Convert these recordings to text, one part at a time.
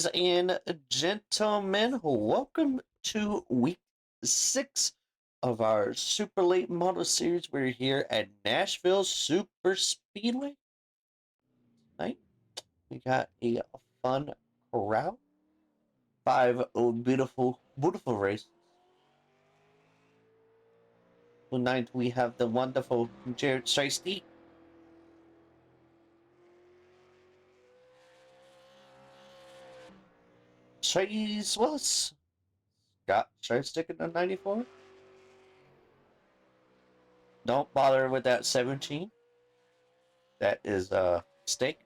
And gentlemen, welcome to week 6 of our Super Late Model Series. We're here at Nashville Super Speedway tonight. We got a fun crowd, 5 beautiful races. Tonight we have the wonderful Jared Shiesty, Chase Willis, Scott Shiestick in the 94. Don't bother with that 17. That is a mistake.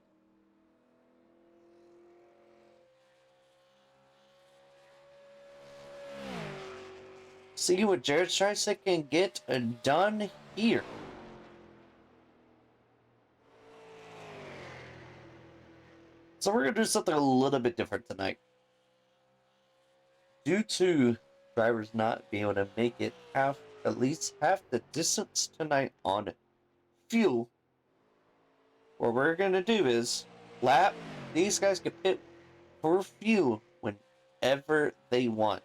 See what Jared Shiesty can get done here. So we're going to do something a little bit different tonight. Due to drivers not being able to make it at least half the distance tonight on fuel, what we're going to do is these guys can pit for fuel whenever they want.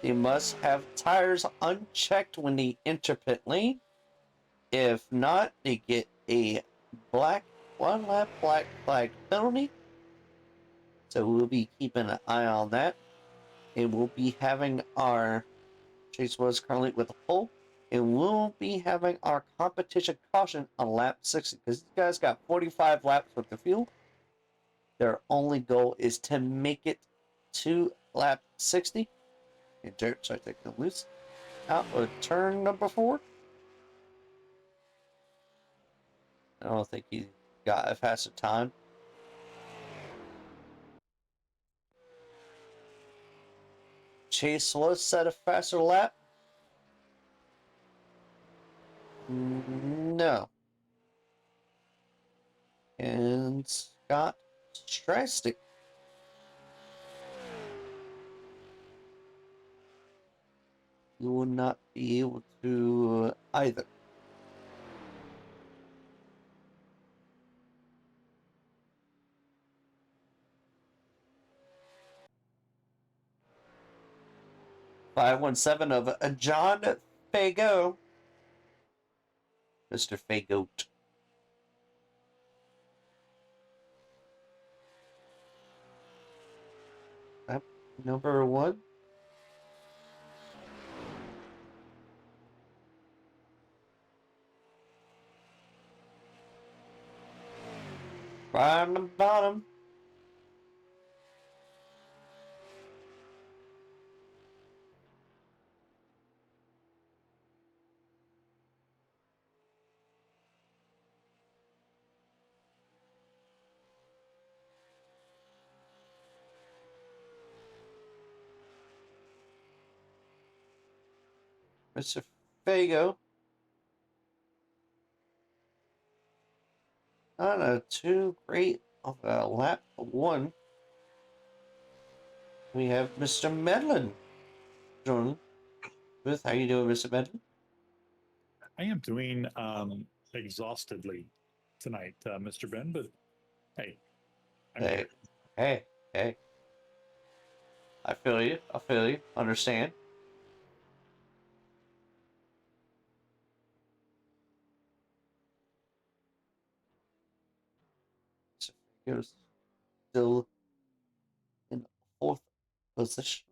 They must have tires unchecked when they enter pit lane. If not, they get a one lap black flag penalty. So we'll be keeping an eye on that. And we'll be having our Chase was currently with the pole. And we'll be having our competition caution on lap 60 because these guys got 45 laps with the fuel. Their only goal is to make it to lap 60. And Jared starts taking it loose. Out of turn number 4. I don't think he got a faster time. Chase was set a faster lap. No. And Scott Strastic. You will not be able to either. .517 of John Fago. Mr. Fagoat. Lap number 1. Right on the bottom. Mr. Fago. Not a too great of a lap 1. We have Mr. Medlin joining with. How you doing, Mr. Medlin? I am doing exhaustedly tonight, Mr. Ben, but hey, I'm Hey, here. hey. I feel you. Understand. Mr. Fago's still in 4th position.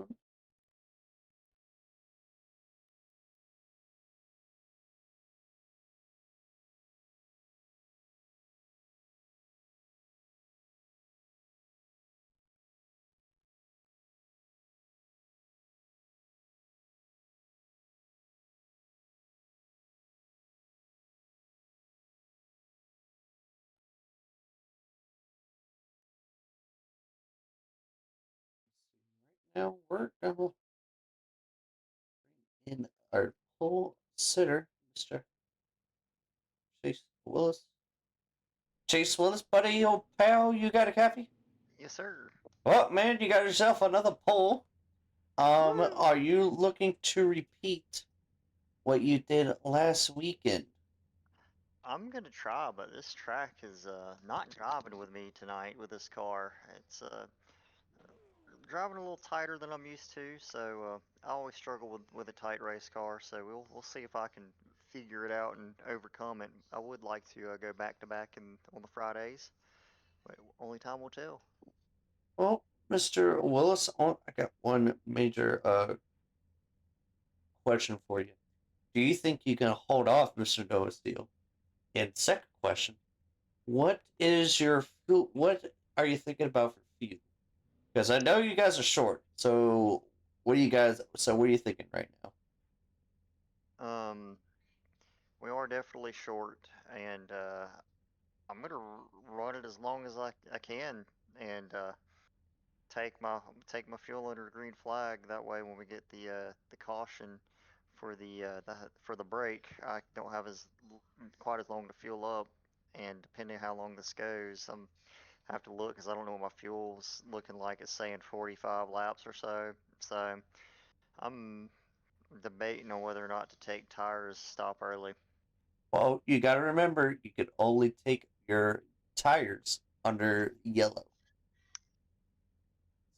Now we're going to bring in our pole sitter, Mr. Chase Willis. Chase Willis, buddy, old pal, you got a coffee? Yes, sir. Oh, man, you got yourself another pole. Woo! Are you looking to repeat what you did last weekend? I'm gonna try, but this track is not jiving with me tonight with this car. It's driving a little tighter than I'm used to, so I always struggle with a tight race car. So we'll see if I can figure it out and overcome it. I would like to go back to back on the Fridays, but only time will tell. Well, Mr. Willis, I got one major question for you. Do you think you can hold off Mr. Noah's deal? And second question, what are you thinking about for fuel? Because I know you guys are short. So what are you thinking right now? Um, we are definitely short, and I'm gonna run it as long as I can, and take my fuel under the green flag. That way, when we get the caution for the break, I don't have quite as long to fuel up. And depending how long this goes, I have to look because I don't know what my fuel's looking like. It's saying 45 laps or so. So I'm debating on whether or not to take tires stop early. Well, you got to remember you can only take your tires under yellow.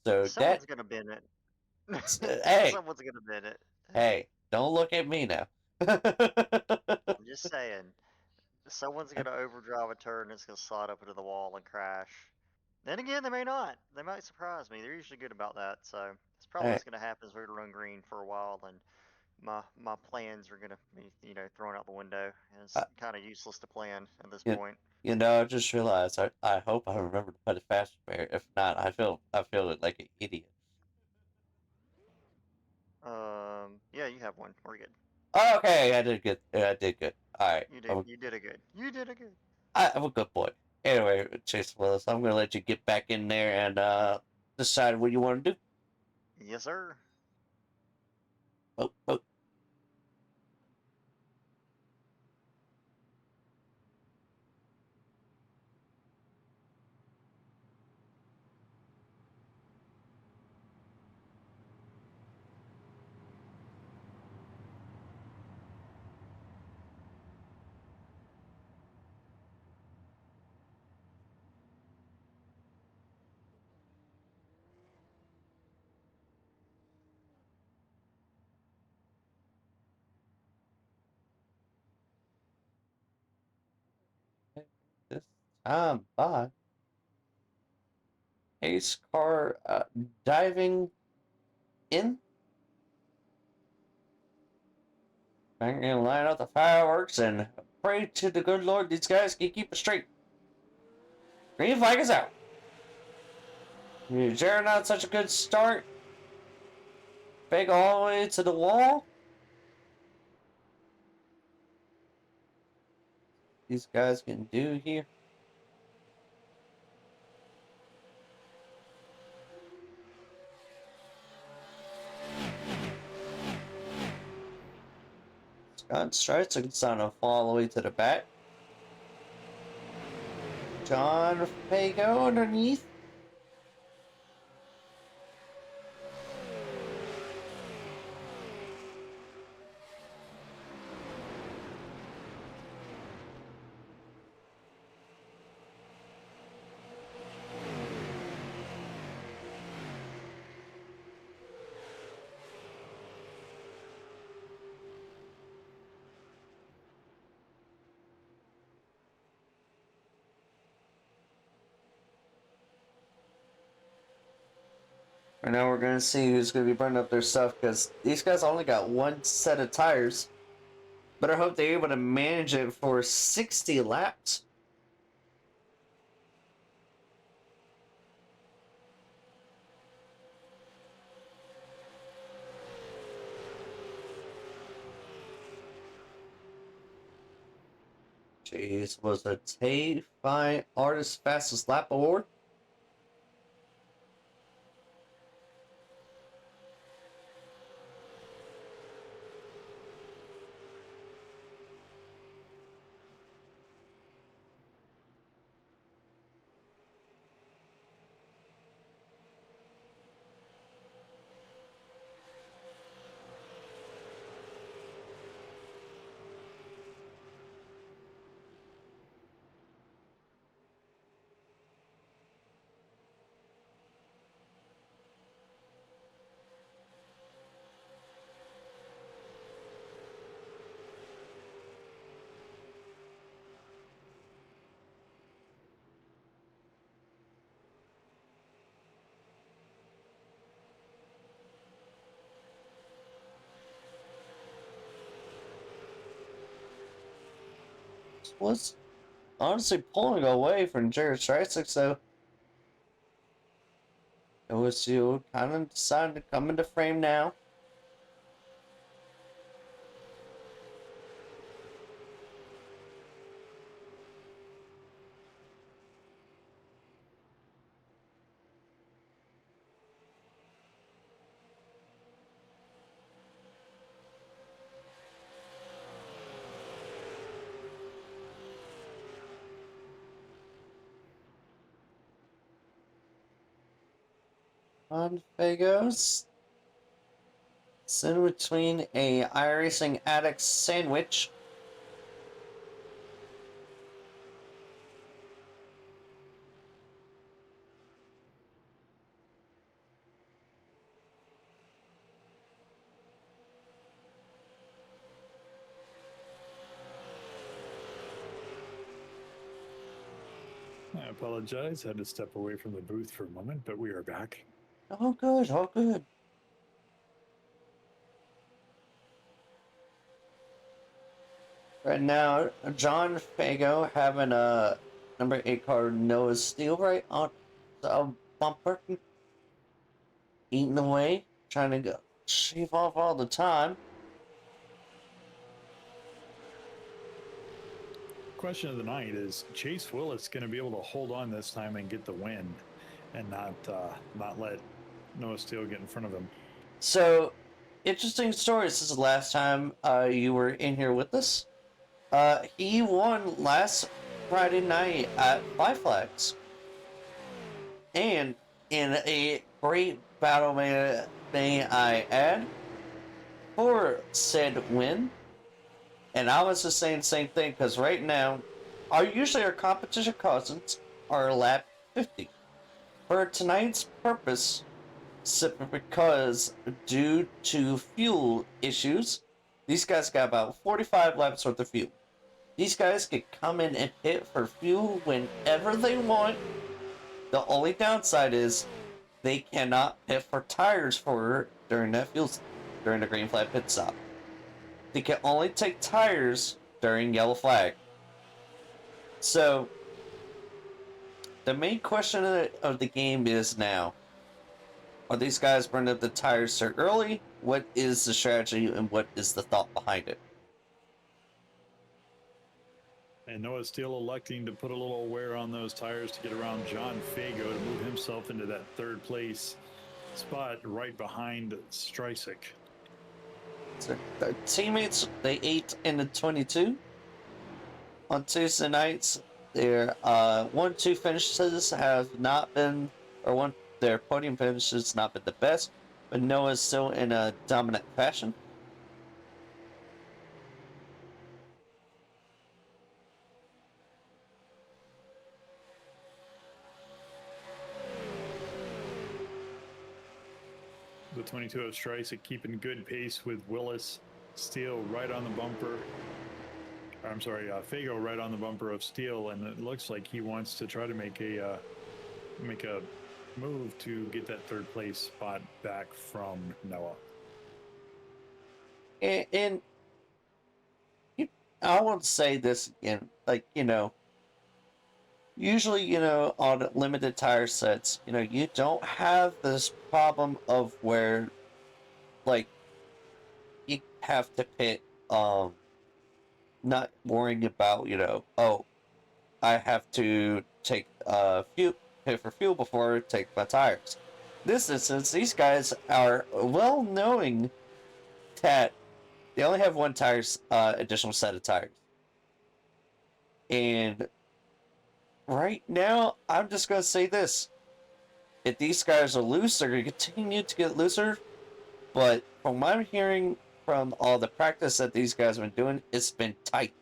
So that Someone's gonna bend it. hey, Someone's gonna bend it. hey, don't look at me now. I'm just saying. Someone's gonna overdrive a turn and it's gonna slide up into the wall and crash. Then again, they may not. They might surprise me. They're usually good about that. So it's probably Hey, what's gonna happen is we're gonna run green for a while, and my plans are gonna be thrown out the window. And it's I, kind of useless to plan at this you, point. I just realized I hope I remember to put a faster bear. If not, I feel like an idiot. Yeah, you have one. We're good. Okay, I did good. I did good. All right, You did a good. You did a good. I'm a good boy. Anyway, Chase Willis, I'm gonna let you get back in there and decide what you want to do. Yes, sir. Oh, oh. This time by Ace Car diving in. I'm gonna line up the fireworks and pray to the good Lord these guys can keep it straight. Green flag is out. You're not such a good start. Big all the way to the wall. These guys can do here. Scott Strides are trying to fall all the way to the back. John Fago underneath. Right now we're going to see who's going to be burning up their stuff because these guys only got one set of tires. But I hope they're able to manage it for 60 laps. Jeez, was a Tay Artist Fastest Lap Award? was honestly pulling away from Jared Streisand, so it was you kind of decided to come into frame now. On Fagos. It's in between a iRacing Addict sandwich. I apologize. Had to step away from the booth for a moment, but we are back. Oh, good, oh, good. Right now, John Fago having a number 8 car Noah Steele right on the bumper, eating away, trying to go shave off all the time. Question of the night is Chase Willis going to be able to hold on this time and get the win, and not let Noah Steele get in front of him? So, interesting story. This is the last time you were in here with us. He won last Friday night at Five Flags. And in a great battle, may I add, for said win. And I was just saying the same thing because right now, usually our competition cousins are lap 50. For tonight's purpose, simply because due to fuel issues, these guys got about 45 laps worth of fuel. These guys can come in and pit for fuel whenever they want. The only downside is they cannot pit for tires during the green flag pit stop. They can only take tires during yellow flag. So the main question of the game is now: are these guys burning up the tires so early? What is the strategy and what is the thought behind it? And Noah Steele electing to put a little wear on those tires to get around John Fago to move himself into that third place spot right behind Streisand. So their teammates, they 8 and the 22. On Tuesday nights, their 1-2 finishes have not been, their podium finishes not been the best, but Noah's still in a dominant fashion. The 22 of Streisand keeping good pace with Willis, Steele right on the bumper. I'm sorry, Fago right on the bumper of Steele, and it looks like he wants to try to make a move to get that third place spot back from Noah. And I want to say this again, usually, on limited tire sets, you don't have this problem of where, like, you have to pit, not worrying about, oh, I have to take pay for fuel before I take my tires. In this instance, these guys are well knowing that they only have one additional set of tires. And right now, I'm just going to say this. If these guys are loose, they're going to continue to get looser. But from what I'm hearing from all the practice that these guys have been doing, it's been tight.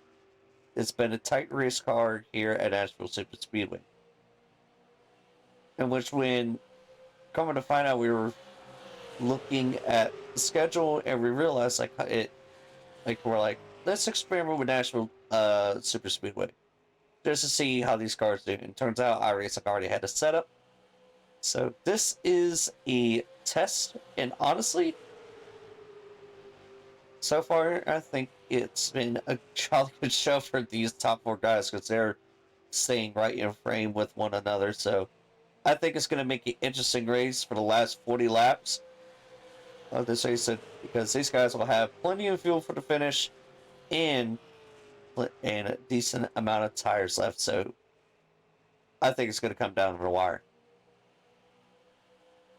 It's been a tight race car here at Asheville Super Speedway. In which, when coming to find out, we were looking at the schedule and we realized we're like, let's experiment with Nashville Super Speedway just to see how these cars do. And turns out iRacing already had a setup. So this is a test, and honestly, so far, I think it's been a jolly good show for these top four guys because they're staying right in frame with one another. So I think it's going to make an interesting race for the last 40 laps of this race because these guys will have plenty of fuel for the finish and a decent amount of tires left. So I think it's going to come down to the wire.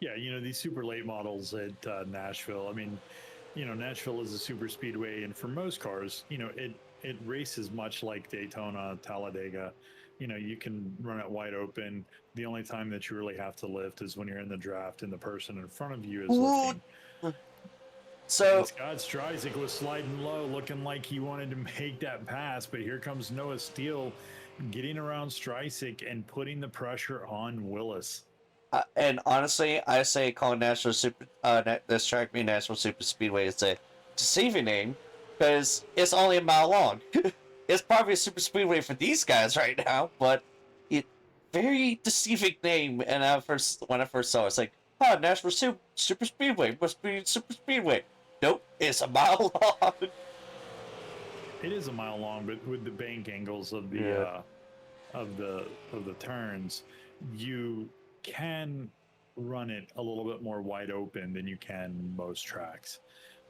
Yeah, these super late models at Nashville. I mean, Nashville is a super speedway, and for most cars, it races much like Daytona, Talladega. You can run it wide open. The only time that you really have to lift is when you're in the draft and the person in front of you is lifting. So Scott Streisig was sliding low, looking like he wanted to make that pass, but here comes Noah Steele getting around Streisig and putting the pressure on Willis. And honestly, I say calling National Super this track being National Super Speedway is a deceiving name because it's only a mile long. It's probably a super speedway for these guys right now, but it very deceiving name. And when I first saw it, it's like, oh, National Super Speedway must be super speedway. Nope, it's a mile long. It is a mile long, but with the bank angles of the of the turns, you can run it a little bit more wide open than you can most tracks.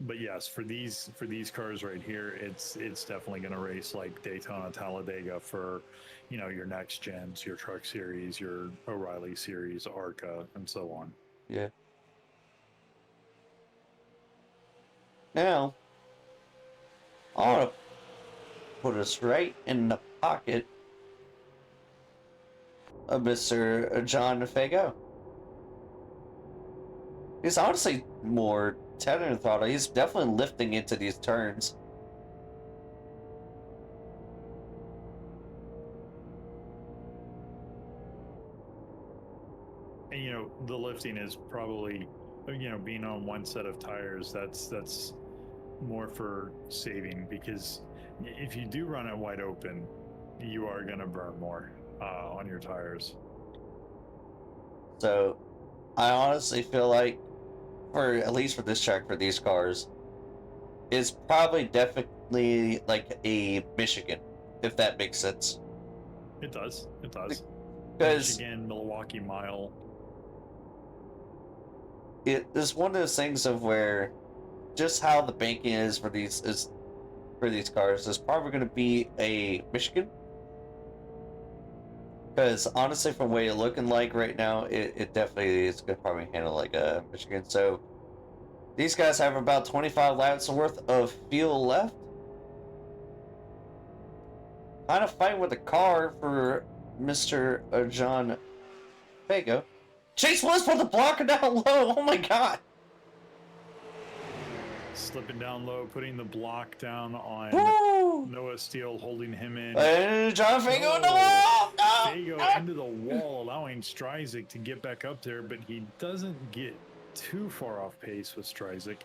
But yes, for these cars right here, it's definitely going to race like Daytona, Talladega for your next gens, your Truck Series, your O'Reilly Series, ARCA, and so on. Yeah. Now, I want to put us right in the pocket of Mr. John Fago. He's honestly more tender than thought. He's definitely lifting into these turns. And the lifting is probably being on one set of tires. That's more for saving, because if you do run it wide open, you are going to burn more on your tires. So I honestly feel like, for at least for this track, for these cars, is probably definitely like a Michigan, if that makes sense. It does. Because Michigan, Milwaukee Mile. It is one of those things of where just how the banking is for these cars is probably going to be a Michigan. Because honestly, from what you're looking like right now, it definitely is going to probably handle like a Michigan. So these guys have about 25 laps worth of fuel left. Kind of fighting with the car for Mr. John Fago. Chase Willis put the blocker down low. Oh my god. Slipping down low, putting the block down on Noah Steele, holding him in. John Fago in the wall! Fago into the wall, allowing Streisig to get back up there, but he doesn't get too far off pace with Streisig.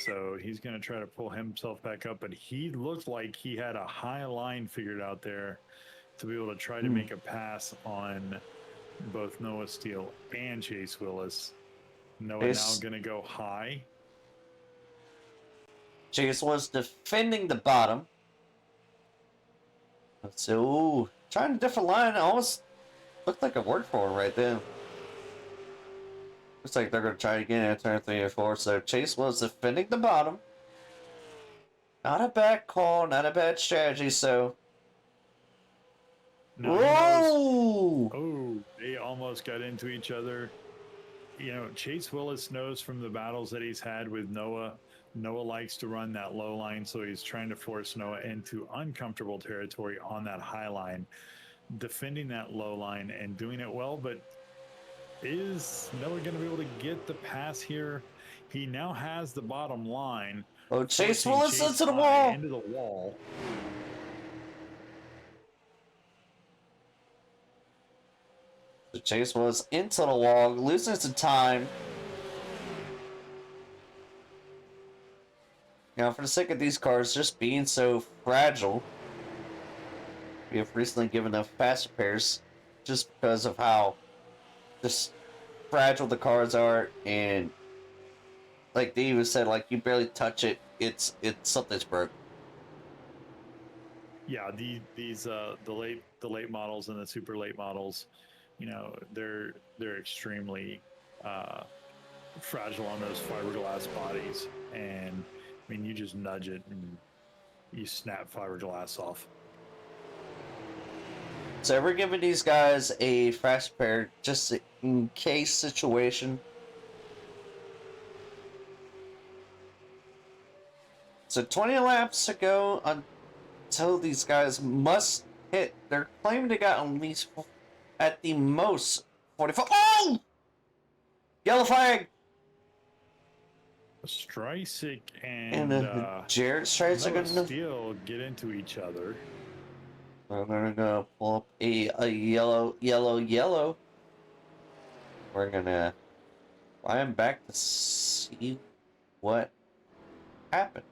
So he's going to try to pull himself back up, but he looked like he had a high line figured out there to be able to try to make a pass on both Noah Steele and Chase Willis. Noah now going to go high. Chase was defending the bottom. So, trying a different line. Almost looked like a word for him right then. Looks like they're going to try again at turn 3 and 4. So, Chase was defending the bottom. Not a bad call, not a bad strategy, so... Whoa! Oh, they almost got into each other. Chase Willis knows from the battles that he's had with Noah. Noah likes to run that low line, so he's trying to force Noah into uncomfortable territory on that high line, defending that low line and doing it well. But is Noah going to be able to get the pass here? He now has the bottom line. Oh, Chase Willis into the wall. Into the wall. So Chase was into the wall, losing some time. Now, for the sake of these cars just being so fragile, we have recently given them fast repairs just because of how just fragile the cars are, and like they even said, like you barely touch it, it's something's broke. Yeah, these the late models and the super late models, you know, they're extremely fragile on those fiberglass bodies, and I mean, you just nudge it and you snap fiberglass off. So we're giving these guys a fast repair just in case situation. So 20 laps to go until these guys must hit. They're claiming they got at least, at the most, 44. Oh! Yellow flag! Streisig And and Jared Strides are Noah gonna. Steele get into each other. We're gonna pull up a yellow. We're gonna fly him back to see what happened.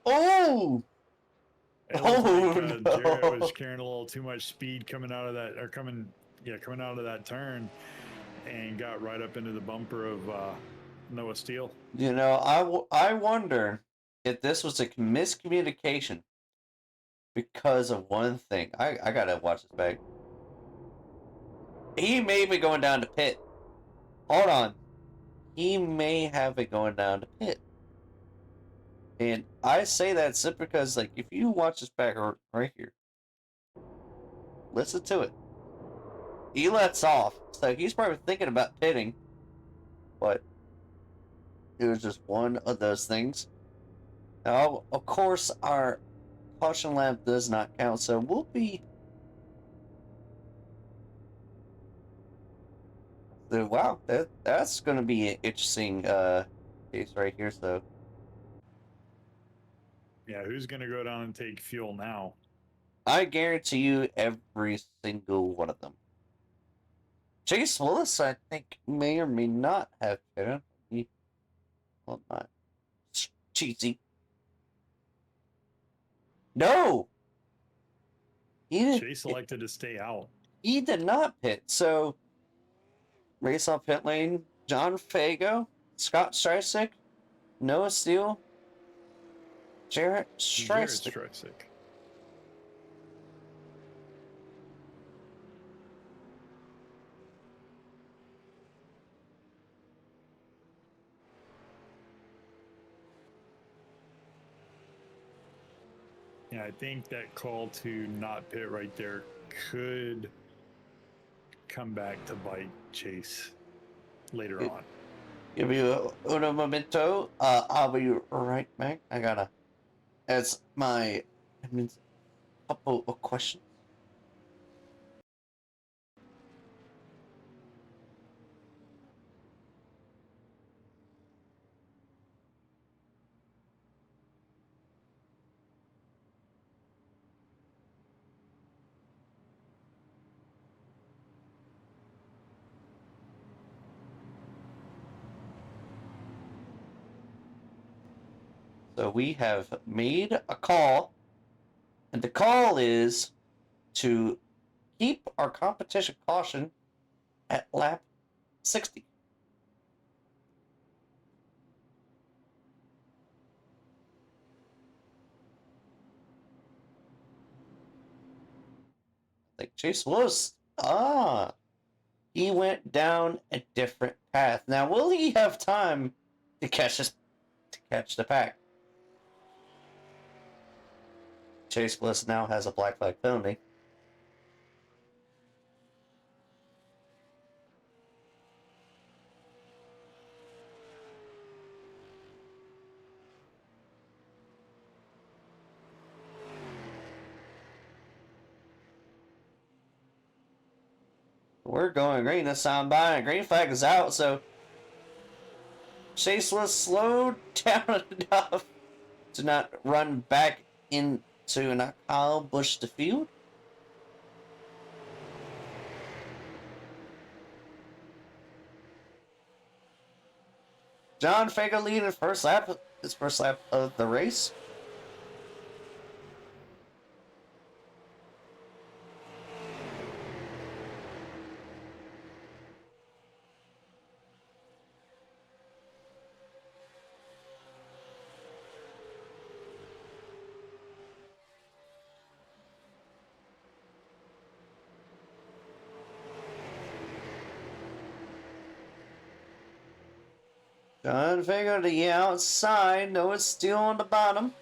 Oh! It looked like No. Jarrett was carrying a little too much speed coming out of that, or coming out of that turn, and got right up into the bumper of Noah Steele. You know, I wonder if this was a miscommunication because of one thing. I gotta watch this back. He may be going down to pit. Hold on. He may have it going down to pit. And I say that simply because, like, if you watch this back right here, listen to it. He lets off, so he's probably thinking about pitting, but it was just one of those things. Now, of course, our caution lamp does not count, so we'll be. So, wow, that's going to be an interesting case right here. So, Yeah, who's going to go down and take fuel now? I guarantee you, every single one of them. Chase Willis, I think, may or may not have hit him. Well, not cheesy. No, Chase elected to stay out. He did not pit. So, race off pit lane. John Fago, Scott Streisick, Noah Steele, Jarrett Streisick. Yeah, I think that call to not pit right there could come back to bite Chase later on. Give you un momento. I'll be right back. I gotta. As my. I mean, couple of questions. So we have made a call, and the call is to keep our competition caution at lap 60. Like Chase Willis, he went down a different path. Now, will he have time to catch the pack? Chase Bliss now has a black flag penalty. We're going green this time by, and green flag is out, so Chase Bliss slowed down enough to not run back into not Kyle Busch the field. John Fago leading first lap. His first lap of the race. John Fago to the outside. Noah Steele on the bottom.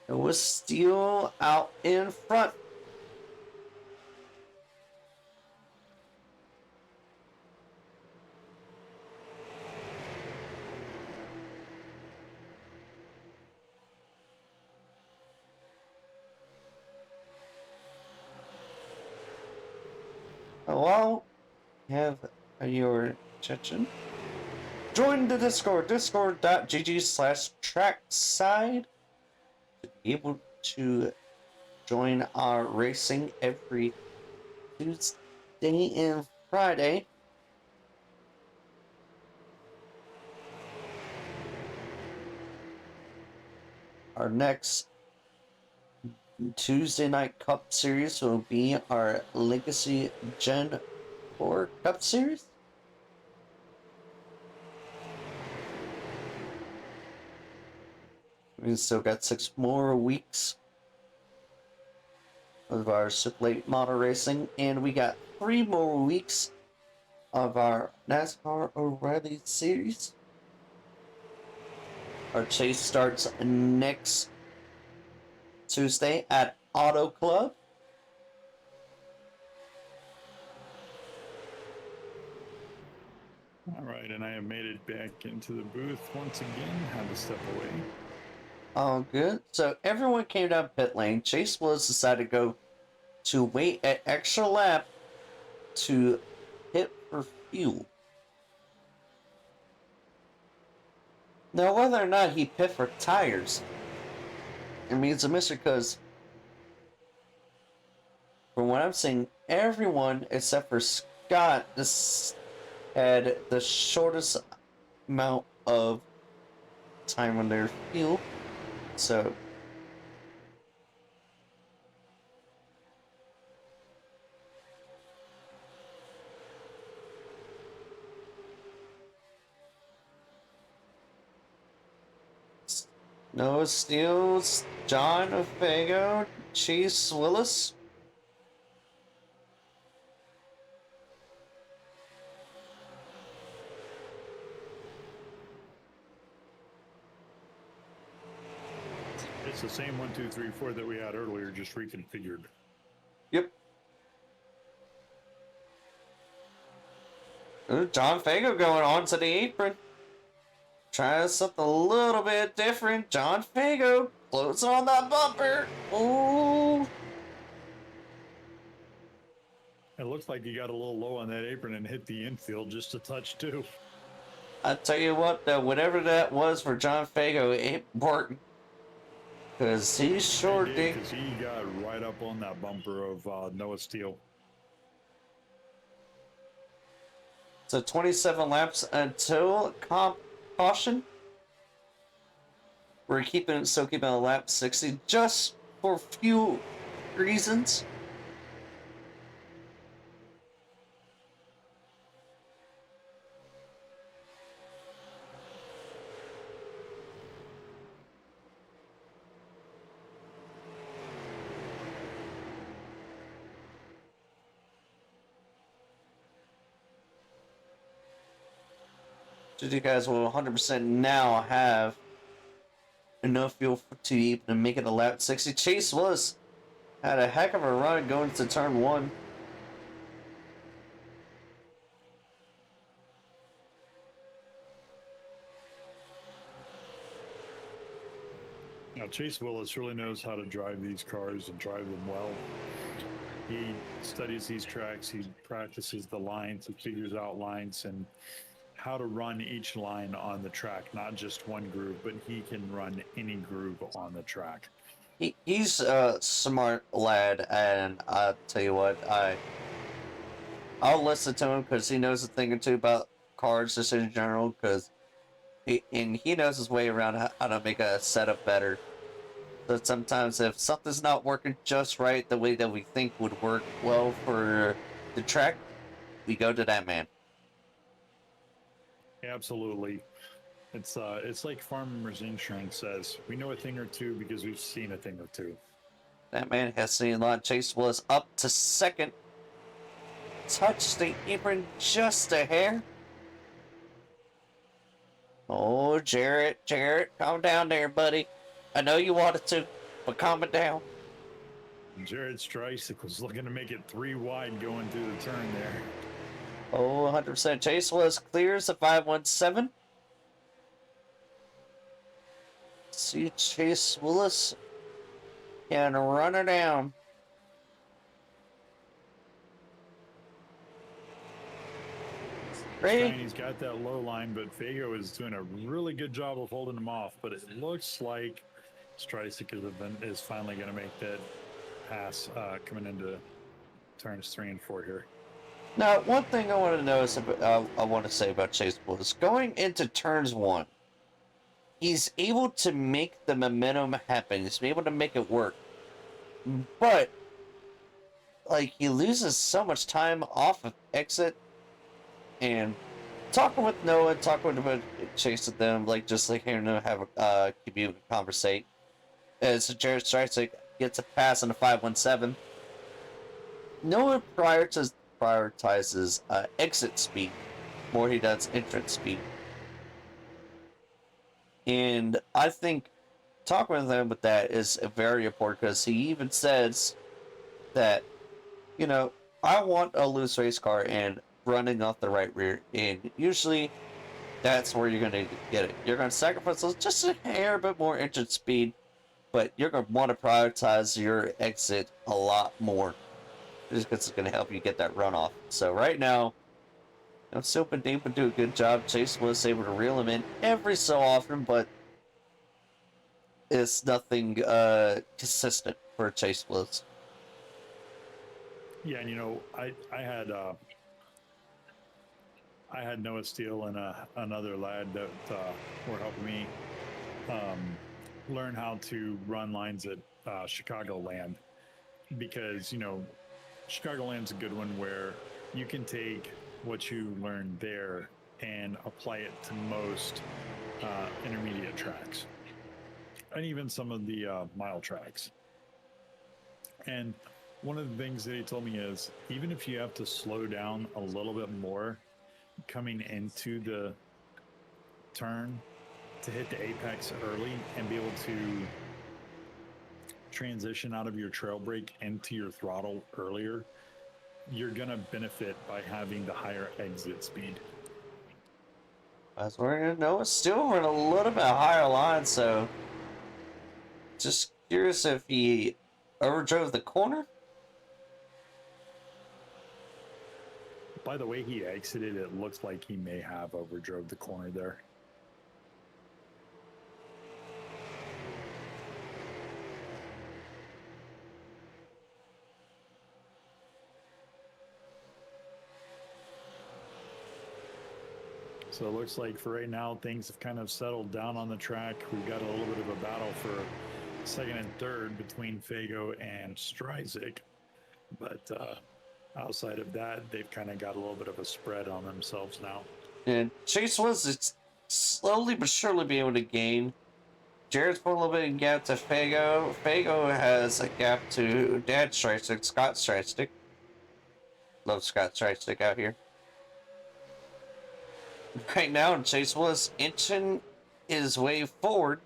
Noah Steele out in front. Hello, have your attention. Join the Discord, discord.gg/trackside to be able to join our racing every Tuesday and Friday. Our next Tuesday night Cup Series will be our Legacy Gen 4 Cup Series. We still got 6 more weeks of our Super Late Model Racing, and we got 3 more weeks of our NASCAR O'Reilly Series. Our chase starts next Tuesday at Auto Club. All right, and I have made it back into the booth once again. Had to step away. All good. So everyone came down pit lane. Chase Willis decided to go to wait an extra lap to pit for fuel. Now, whether or not he pit for tires, it means a mystery because from what I'm seeing, everyone except for Scott had the shortest amount of time on their fuel. So Noah Steels, John Fago, Chase Willis. It's the same 1, 2, 3, 4 that we had earlier, just reconfigured. Yep. John Fago going on to the apron. Trying something a little bit different. John Fago closing on that bumper. Ooh. It looks like he got a little low on that apron and hit the infield just a touch too. I tell you what, though, whatever that was for John Fago, it worked. Because he sure did. Because he got right up on that bumper of Noah Steele. So 27 laps until caution. We're keeping a lap 60 just for fuel reasons. So you guys will 100% now have enough fuel to even make it a lap 60. Chase Willis had a heck of a run going to turn 1. Now, Chase Willis really knows how to drive these cars and drive them well. He studies these tracks, he practices the lines, he figures out lines and how to run each line on the track, not just one groove, but he can run any groove on the track. He's a smart lad, and I'll tell you what, I'll listen to him because he knows a thing or two about cars just in general. Because he knows his way around how to make a setup better. So sometimes if something's not working just right the way that we think would work well for the track, we go to that man. Absolutely. It's like Farmers Insurance says, we know a thing or two because we've seen a thing or two. That man has seen a lot. Chase was up to second. Touched the apron just a hair. Oh, Jarrett, calm down there, buddy. I know you wanted to, but calm it down. Jared Streisig looking to make it 3 wide going through the turn there. Oh, 100%. Chase was clears the 517. See Chase Willis can run her down. Ready? He's got that low line, but Fago is doing a really good job of holding him off. But it looks like Streisig is finally going to make that pass coming into turns 3 and 4 here. Now, one thing I want to notice about, I want to say about Chase Willis, going into turns 1, he's able to make the momentum happen. He's able to make it work. But, like, he loses so much time off of exit. And talking with Noah, talking about Chase with them, like, just like hearing them have a conversate. As Jared Streisig gets a pass on the 517. Noah prioritizes exit speed more he does entrance speed. And I think talking with him with that is very important because he even says that, you know, I want a loose race car and running off the right rear. And usually that's where you're going to get it. You're going to sacrifice just a hair bit more entrance speed, but you're going to want to prioritize your exit a lot more. Just because it's going to help you get that runoff. So right now, Soap and Deep would do a good job. Chase was able to reel him in every so often, but it's nothing consistent for Chase Bliss. Yeah, and you know, I had Noah Steele and another lad that were helping me learn how to run lines at Chicagoland, because, you know, Chicagoland's a good one where you can take what you learned there and apply it to most intermediate tracks and even some of the mile tracks. And one of the things that he told me is, even if you have to slow down a little bit more coming into the turn to hit the apex early and be able to transition out of your trail brake into your throttle earlier, you're going to benefit by having the higher exit speed. As we're going to know, it's still running a little bit higher line, so just curious if he overdrove the corner. By the way he exited, it looks like he may have overdrove the corner there. So it looks like for right now, things have kind of settled down on the track. We've got a little bit of a battle for second and third between Fago and Streisig. But outside of that, they've kind of got a little bit of a spread on themselves now. And Chase was slowly but surely be able to gain. Jared's put a little bit of gap to Fago. Fago has a gap to Dad Streisig, Scott Streisig. Love Scott Streisig out here. Right now, Chase was inching his way forward.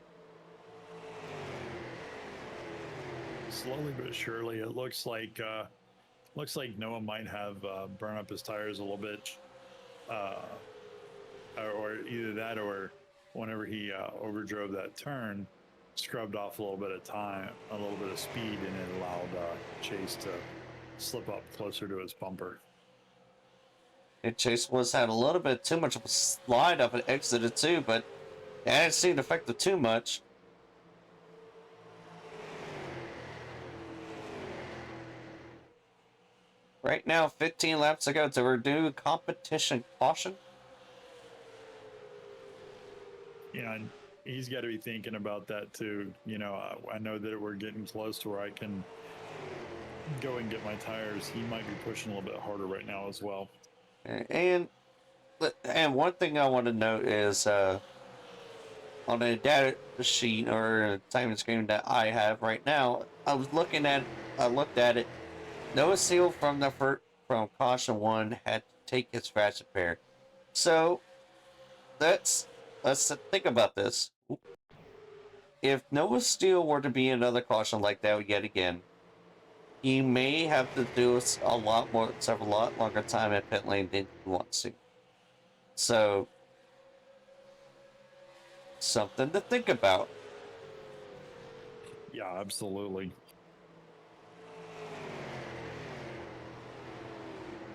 Slowly but surely, it looks like Noah might have burned up his tires a little bit, or either that, or whenever he overdrove that turn, scrubbed off a little bit of time, a little bit of speed, and it allowed Chase to slip up closer to his bumper. And Chase was had a little bit too much of a slide up and exited too, but that didn't seem to affect it too much. Right now, 15 laps to go to redo competition caution. Yeah, and he's got to be thinking about that too. You know, I know that we're getting close to where I can go and get my tires. He might be pushing a little bit harder right now as well. And one thing I want to note is on a data sheet or a time screen that I have right now, I looked at it. Noah Seal from from caution 1 had to take his fast repair. So let's think about this. If Noah Steele were to be another caution like that yet again, he may have to do a lot longer time at pit lane than he wants to. So, something to think about. Yeah, absolutely.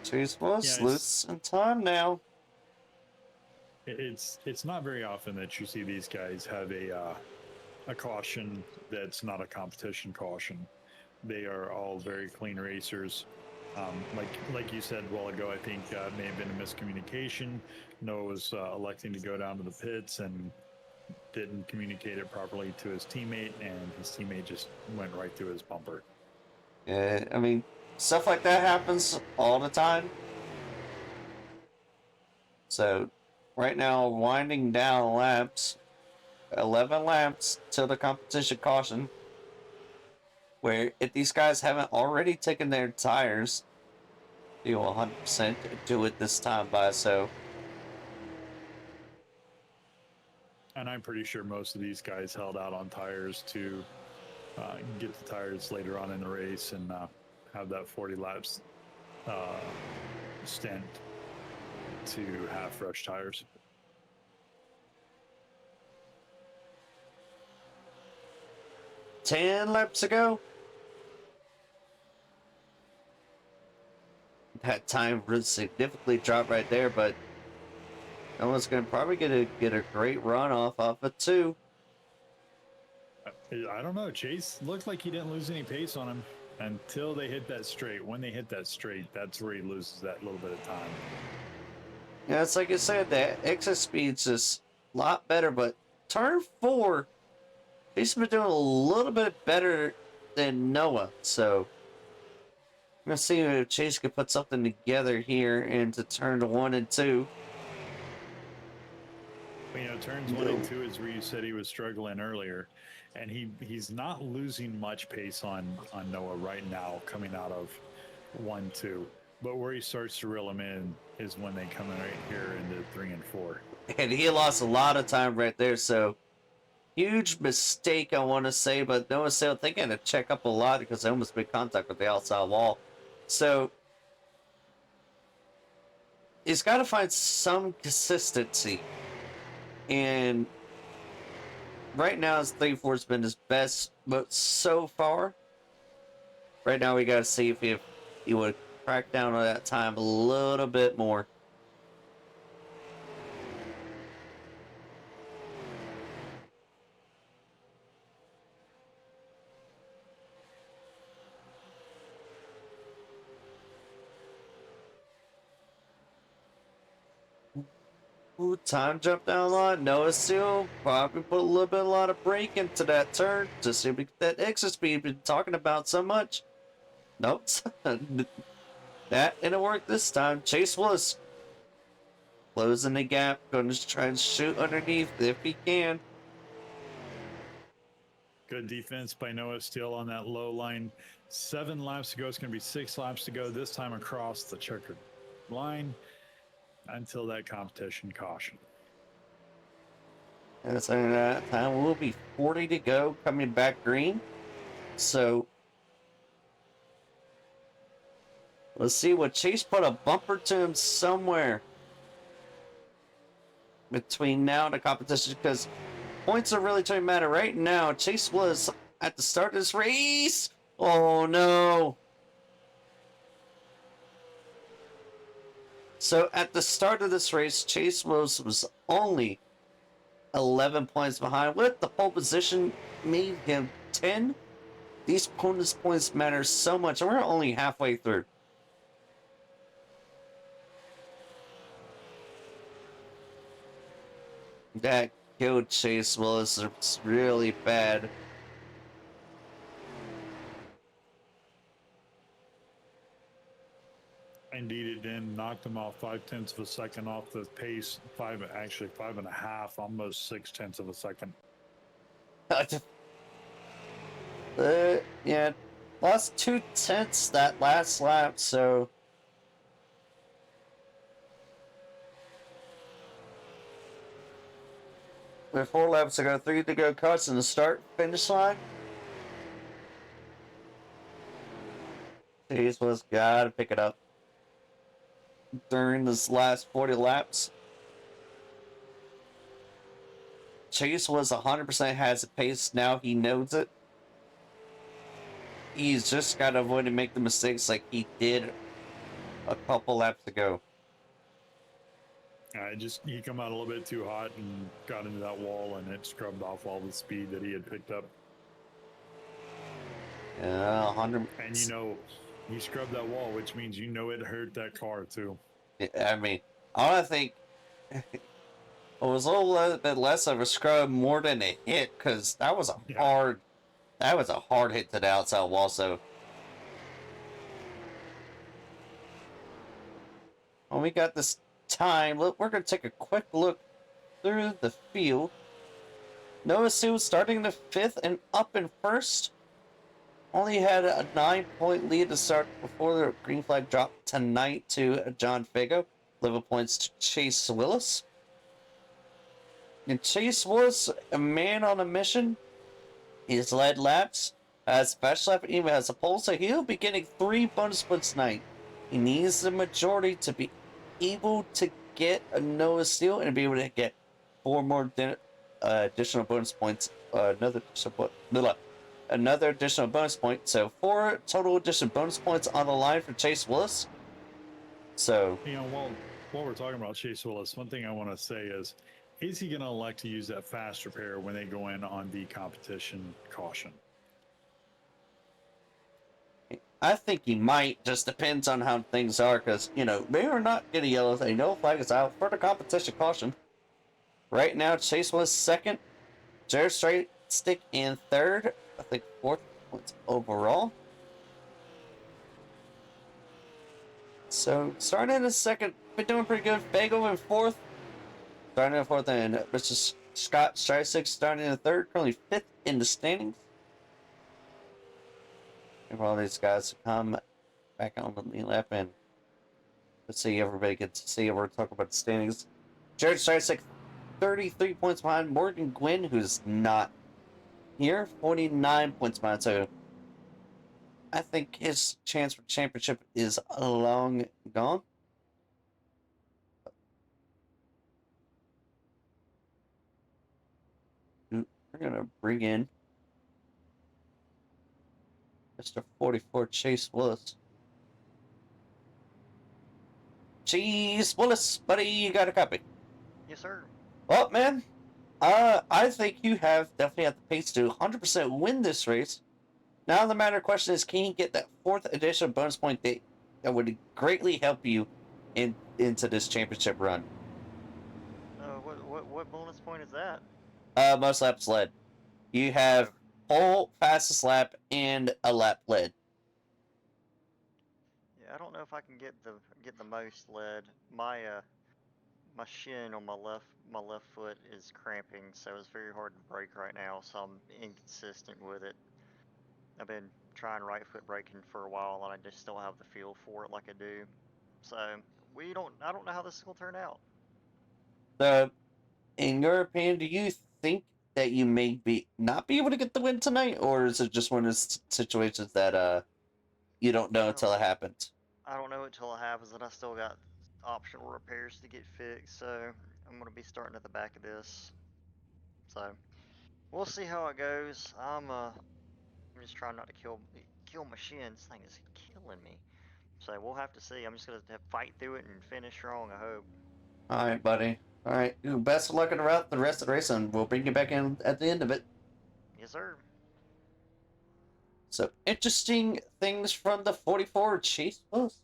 Chase Willis losing time now. It's not very often that you see these guys have a caution that's not a competition caution. They are all very clean racers. Like you said a while ago, I think may have been a miscommunication. Noah was electing to go down to the pits and didn't communicate it properly to his teammate, and his teammate just went right through his bumper. Yeah, I mean, stuff like that happens all the time. So, right now, winding down laps, 11 laps till the competition caution. Where if these guys haven't already taken their tires, they will 100% do it this time by so. And I'm pretty sure most of these guys held out on tires to get the tires later on in the race and have that 40 laps stint to have fresh tires. Ten laps ago. That time really significantly dropped right there, but no one's gonna probably get a great run off it too. I don't know. Chase looked like he didn't lose any pace on him until they hit that straight. When they hit that straight, that's where he loses that little bit of time. Yeah, it's like I said, that exit speed's just a lot better, but turn 4, he's been doing a little bit better than Noah, so I'm gonna see if Chase can put something together here into turn 1 and 2. You know, turns 1 and 2 is where you said he was struggling earlier, and he's not losing much pace on Noah right now coming out of 1-2. But where he starts to reel him in is when they come in right here into 3 and 4. And he lost a lot of time right there, so huge mistake, I want to say, but Noah still thinking to check up a lot because they almost made contact with the outside wall. So he's got to find some consistency. And right now, his 3-4 has been his best, but so far, right now we got to see if he would crack down on that time a little bit more. Ooh, time jump down a lot. Noah Seal probably put a lot of brake into that turn to see if we get that exit speed we've been talking about so much. Nope. That didn't work this time. Chase Willis closing the gap. Going to try and shoot underneath if he can. Good defense by Noah Steele on that low line. 7 laps to go. It's going to be 6 laps to go this time across the checkered line until that competition caution. And so that time will be 40 to go coming back green. So let's see what Chase put a bumper to him somewhere between now and the competition, because points are really trying to matter right now. Chase was at the start of this race. Oh no. So at the start of this race, Chase was only 11 points behind. With the pole position made him 10. These bonus points matter so much, and we're only halfway through. That killed Chase Willis. It's really bad. Indeed, it did. Knocked him off 5/10 of a second off the pace. Actually 5.5, almost 6/10 of a second. Yeah, lost 2/10 that last lap, so. With 4 laps to go, 3 to go, crossing the start finish line. Chase was gotta pick it up during this last 40 laps. Chase was 100% has the pace. Now he knows it. He's just got to avoid and make the mistakes like he did a couple laps ago. He come out a little bit too hot and got into that wall, and it scrubbed off all the speed that he had picked up. Yeah, 100. And he scrubbed that wall, which means it hurt that car too. I mean, I think it was a little bit less of a scrub, more than a hit, because that was a hard hit to the outside wall. So when we got this time, look, we're gonna take a quick look through the field. Noah Sue starting the 5th and up in 1st. Only had a 9-point lead to start before the green flag dropped tonight to John Fago. 11 points to Chase Willis. And Chase Willis, a man on a mission. He's led laps, has special lap, even has a pole, so he'll be getting 3 bonus points tonight. He needs the majority to be able to get a Noah steal and be able to get 4 more additional bonus points. Another additional bonus point. So 4 total additional bonus points on the line for Chase Willis. So while we're talking about Chase Willis, one thing I want to say is he going to elect to use that fast repair when they go in on the competition caution? I think he might. Just depends on how things are, because they are not getting yellow. They know flag is out for the competition caution. Right now, Chase was 2nd, Jared Straight Stick in 3rd. I think 4th points overall. So starting in 2nd, been doing pretty good. Fago in 4th. Starting in 4th, and Mr. Scott Streisick starting in 3rd, currently 5th in the standings. And for all these guys to come back on the lead lap, and let's see, everybody gets to see it. We're talking about the standings. Jared Streisick, 33 points behind Morgan Gwynn, who's not here, 49 points behind. So I think his chance for championship is long gone. We're going to bring in Mr. 44 Chase Willis. Chase Willis, buddy, you got a copy? Yes, sir. Well, man, I think you definitely have the pace to 100% win this race. Now the matter question is, can you get that 4th additional bonus point that would greatly help you into this championship run? What bonus point is that? Most laps led. You have pole, fastest lap, and a lap led. Yeah, I don't know if I can get the most lead. My shin on my left foot is cramping, so it's very hard to brake right now. So I'm inconsistent with it. I've been trying right foot braking for a while, and I just don't have the feel for it like I do. So I don't know how this is gonna turn out. So, in your opinion, do you think that you may not be able to get the win tonight, or is it just one of those situations that you don't know until it happens? I don't know until it happens, and I still got optional repairs to get fixed. So I'm gonna be starting at the back of this. So we'll see how it goes. I'm just trying not to kill my shin. This thing is killing me. So we'll have to see. I'm just gonna have to fight through it and finish strong. I hope. All right, buddy. All right. Best of luck in the route the rest of the race, and we'll bring you back in at the end of it. Yes, sir. So interesting things from the 44 Chase Willis.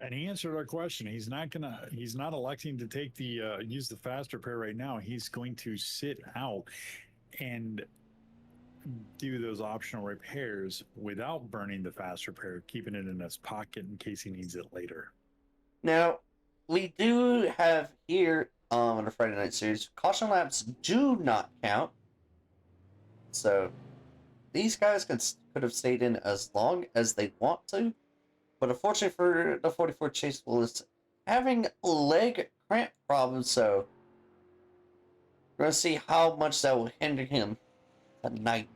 And he answered our question. He's not electing to take the use the fast repair right now. He's going to sit out and do those optional repairs without burning the fast repair, keeping it in his pocket in case he needs it later. Now, we do have here on the Friday night series, caution laps do not count. So these guys could have stayed in as long as they want to. But unfortunately for the 44 Chase Willis, having leg cramp problems, so we're going to see how much that will hinder him tonight.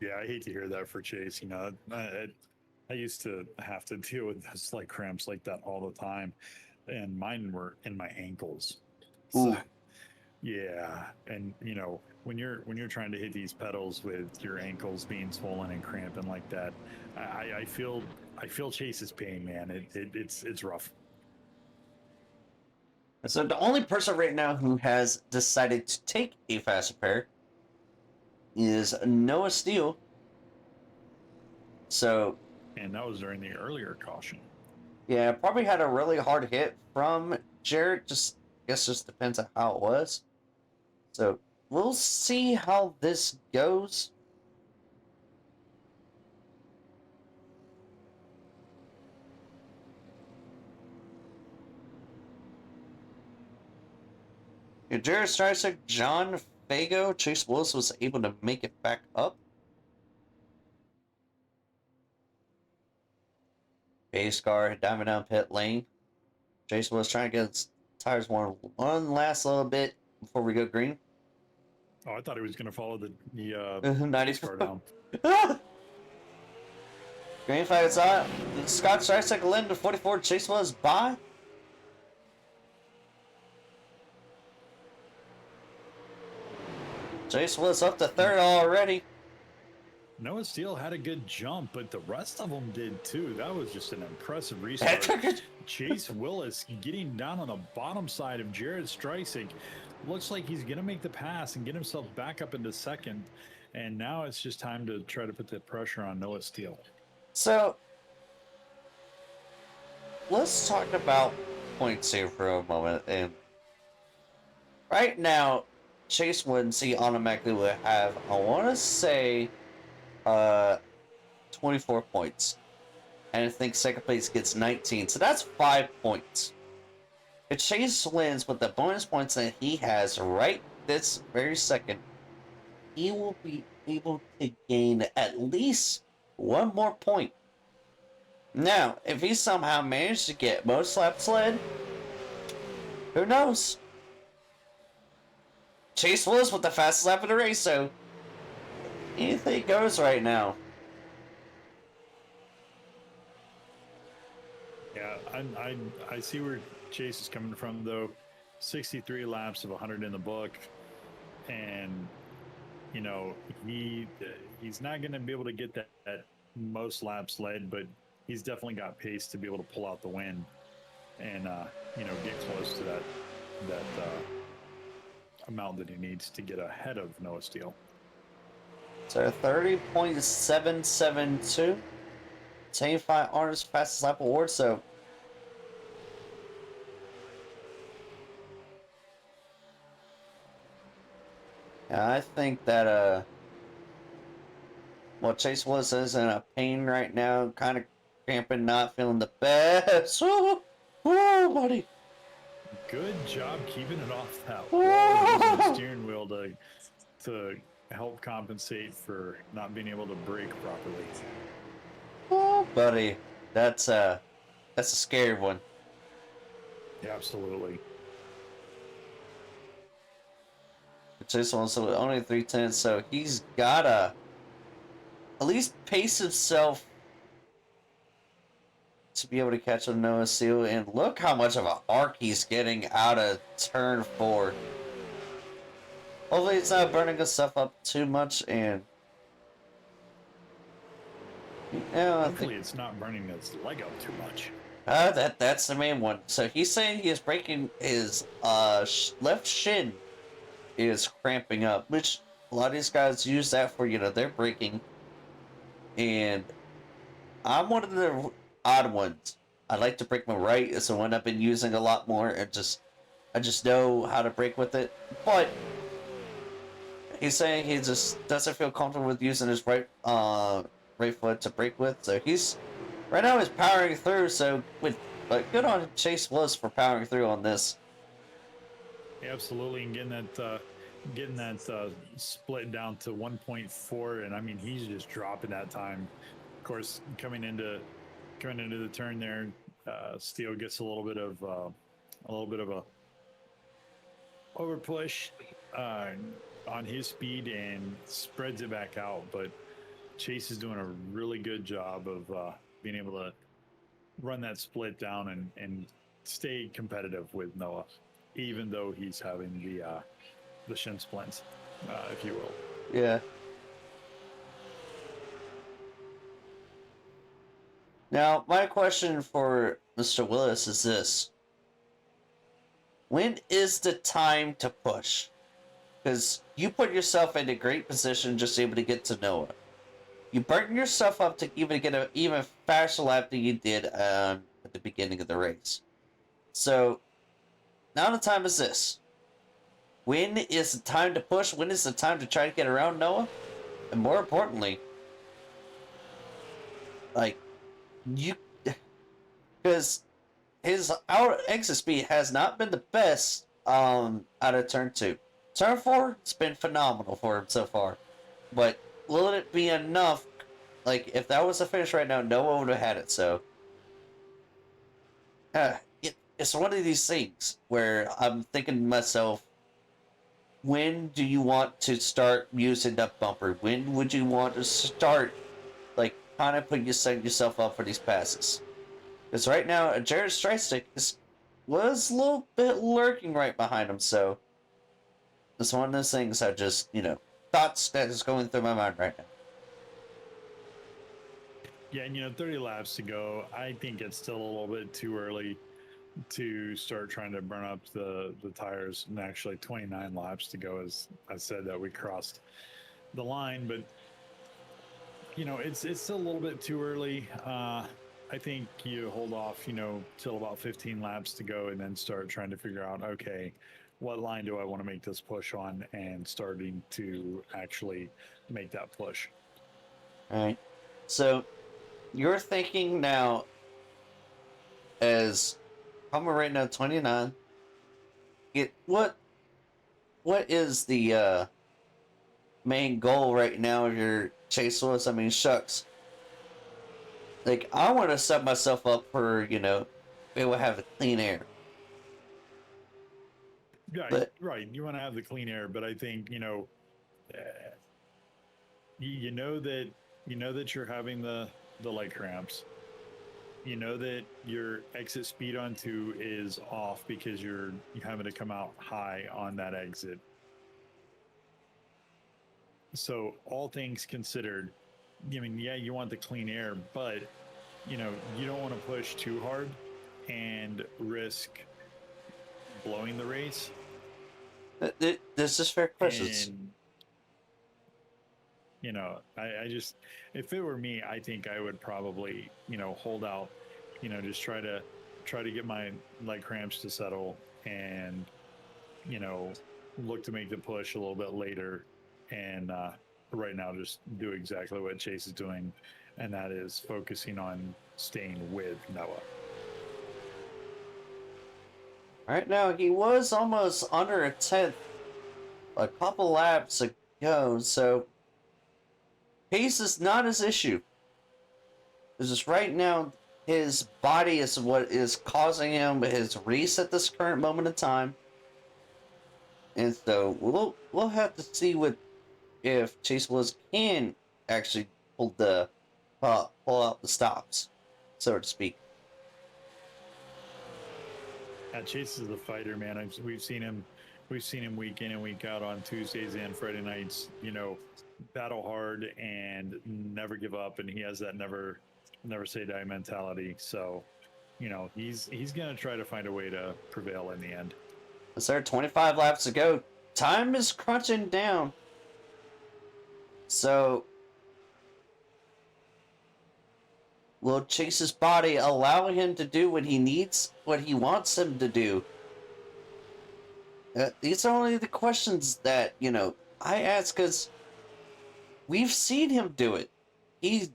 Yeah, I hate to hear that for Chase. You know, I used to have to deal with those leg cramps like that all the time, and mine were in my ankles. Ooh. So, yeah, and you know, when you're trying to hit these pedals with your ankles being swollen and cramping like that, I feel Chase's pain, man. It's rough. So the only person right now who has decided to take a fast repair is Noah Steele. So, And that was during the earlier caution. yeah, probably had a really hard hit from Jared. Just depends on how it was. So we'll see how this goes. Jared Streisand, John Fago, Chase Willis was able to make it back up. Base car diving down pit lane. Chase Willis trying to get his tires worn one last little bit before we go green. Oh, I thought he was going to follow the 90 car down. Green flag is on. Scott Streisand in to 44. Chase Willis by. Chase Willis up to third already. Noah Steele had a good jump, but the rest of them did too. That was just an impressive restart. Chase Willis getting down on the bottom side of Jared Streisand. Looks like he's going to make the pass and get himself back up into second. And now it's just time to try to put the pressure on Noah Steele. So, let's talk about points here for a moment. And right now, Chase Winsey automatically would have, I want to say, 24 points. And I think second place gets 19. So that's 5 points. If Chase wins with the bonus points that he has right this very second, he will be able to gain at least one more point. Now, if he somehow managed to get most laps led, who knows? Chase Willis with the fastest lap of the race, so anything goes right now. Yeah, I see where Chase is coming from, though. 63 laps of 100 in the book, and you know he's not going to be able to get that most laps led, but he's definitely got pace to be able to pull out the win and get close to that amount that he needs to get ahead of Noah Steele. So 30.772. 75 honors fastest lap award, so yeah, I think that well, Chase Willis is in a pain right now, kind of cramping, not feeling the best. Oh, buddy. Good job keeping it off that wall, using the steering wheel to help compensate for not being able to brake properly. Oh, buddy, that's a scary one. Yeah, absolutely. Chase Willis only 310, so he's gotta at least pace himself to be able to catch a Noah Steele. And look how much of an arc he's getting out of turn 4. Hopefully it's not burning himself up too much. And Yeah, I think Hopefully, it's not burning its leg up too much. that's the main one. So he's saying he is breaking his left shin is cramping up, which a lot of these guys use that for their braking, and I'm one of the odd ones. I like to break my right. It's the one I've been using a lot more, and I just know how to brake with it. But he's saying he just doesn't feel comfortable with using his right foot to brake with. So he's right now he's powering through. So but good on Chase Bliss for powering through on this. Absolutely, and getting that split down to 1.4, and I mean he's just dropping that time. Of course, coming into the turn there, Steele gets a little bit of a over push on his speed and spreads it back out. But Chase is doing a really good job of being able to run that split down and stay competitive with Noah, even though he's having the shin splints, if you will. Yeah. Now, my question for Mr. Willis is this. When is the time to push? Because you put yourself in a great position just able to get to Noah. You burn yourself up to even get an even faster lap than you did at the beginning of the race. So, now the time is this. When is the time to push? When is the time to try to get around Noah? And more importantly, like, you... Because his out exit speed has not been the best out of turn 2. Turn 4, it's been phenomenal for him so far. But will it be enough? Like, if that was the finish right now, no one would have had it. So, it's one of these things where I'm thinking to myself, when do you want to start using that bumper? When would you want to start, like, kind of setting yourself up for these passes? Because right now, Jared Strikestick was a little bit lurking right behind him, so it's one of those things I just, thoughts that is going through my mind right now. Yeah, and 30 laps to go. I think it's still a little bit too early to start trying to burn up the tires. And actually, 29 laps to go, as I said, that we crossed the line. But it's still a little bit too early. I think you hold off, till about 15 laps to go, and then start trying to figure out, okay, what line do I want to make this push on, and starting to actually make that push. All right. So, you're thinking now, as I'm right now 29. What is the main goal right now of your Chase Lewis? I mean, shucks. Like, I want to set myself up for, be able to have a clean air. Right. You want to have the clean air, but I think uh, you know that you're having the leg cramps. You know that your exit speed on 2 is off because you're having to come out high on that exit. So all things considered, I mean, yeah, you want the clean air, but you don't want to push too hard and risk blowing the race. This is fair questions. And I just, if it were me, I think I would probably hold out, just try to get my leg cramps to settle, and look to make the push a little bit later. And right now, just do exactly what Chase is doing, and that is focusing on staying with Noah. Right now, he was almost under a 10th a couple laps ago, so pace is not his issue. It's just right now, his body is what is causing him his race at this current moment in time. And so we'll have to see if Chase Willis can actually pull out the stops, so to speak. Chase is a fighter, man. We've seen him week in and week out on Tuesdays and Friday nights. battle hard and never give up, and he has that never say die mentality. So, he's gonna try to find a way to prevail in the end. Is there 25 laps to go? Time is crunching down. So, will Chase's body allow him to do what he wants him to do? These are only the questions that, I ask because we've seen him do it. He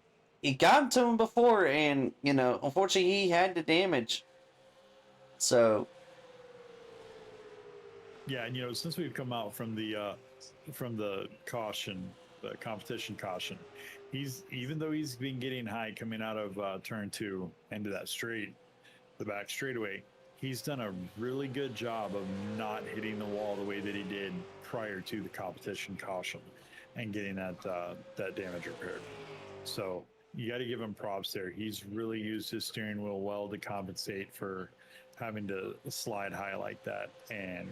got to him before, and, unfortunately he had the damage. So, Yeah, and since we've come out from the caution, the competition caution, even though he's been getting high coming out of turn 2 into that straight, the back straightaway, he's done a really good job of not hitting the wall the way that he did prior to the competition caution and getting that damage repaired. So you got to give him props there. He's really used his steering wheel well to compensate for having to slide high like that, and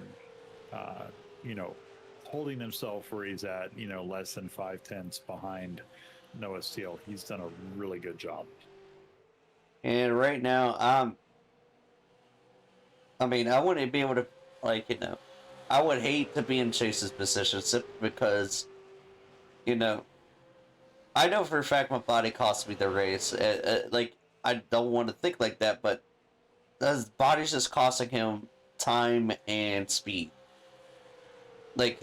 holding himself where he's at, less than 5/10 behind Noah Steele. He's done a really good job. and right now, I wouldn't be able to, I would hate to be in Chase's position simply because, I know for a fact my body cost me the race. I don't want to think like that, but his body's just costing him time and speed. Like,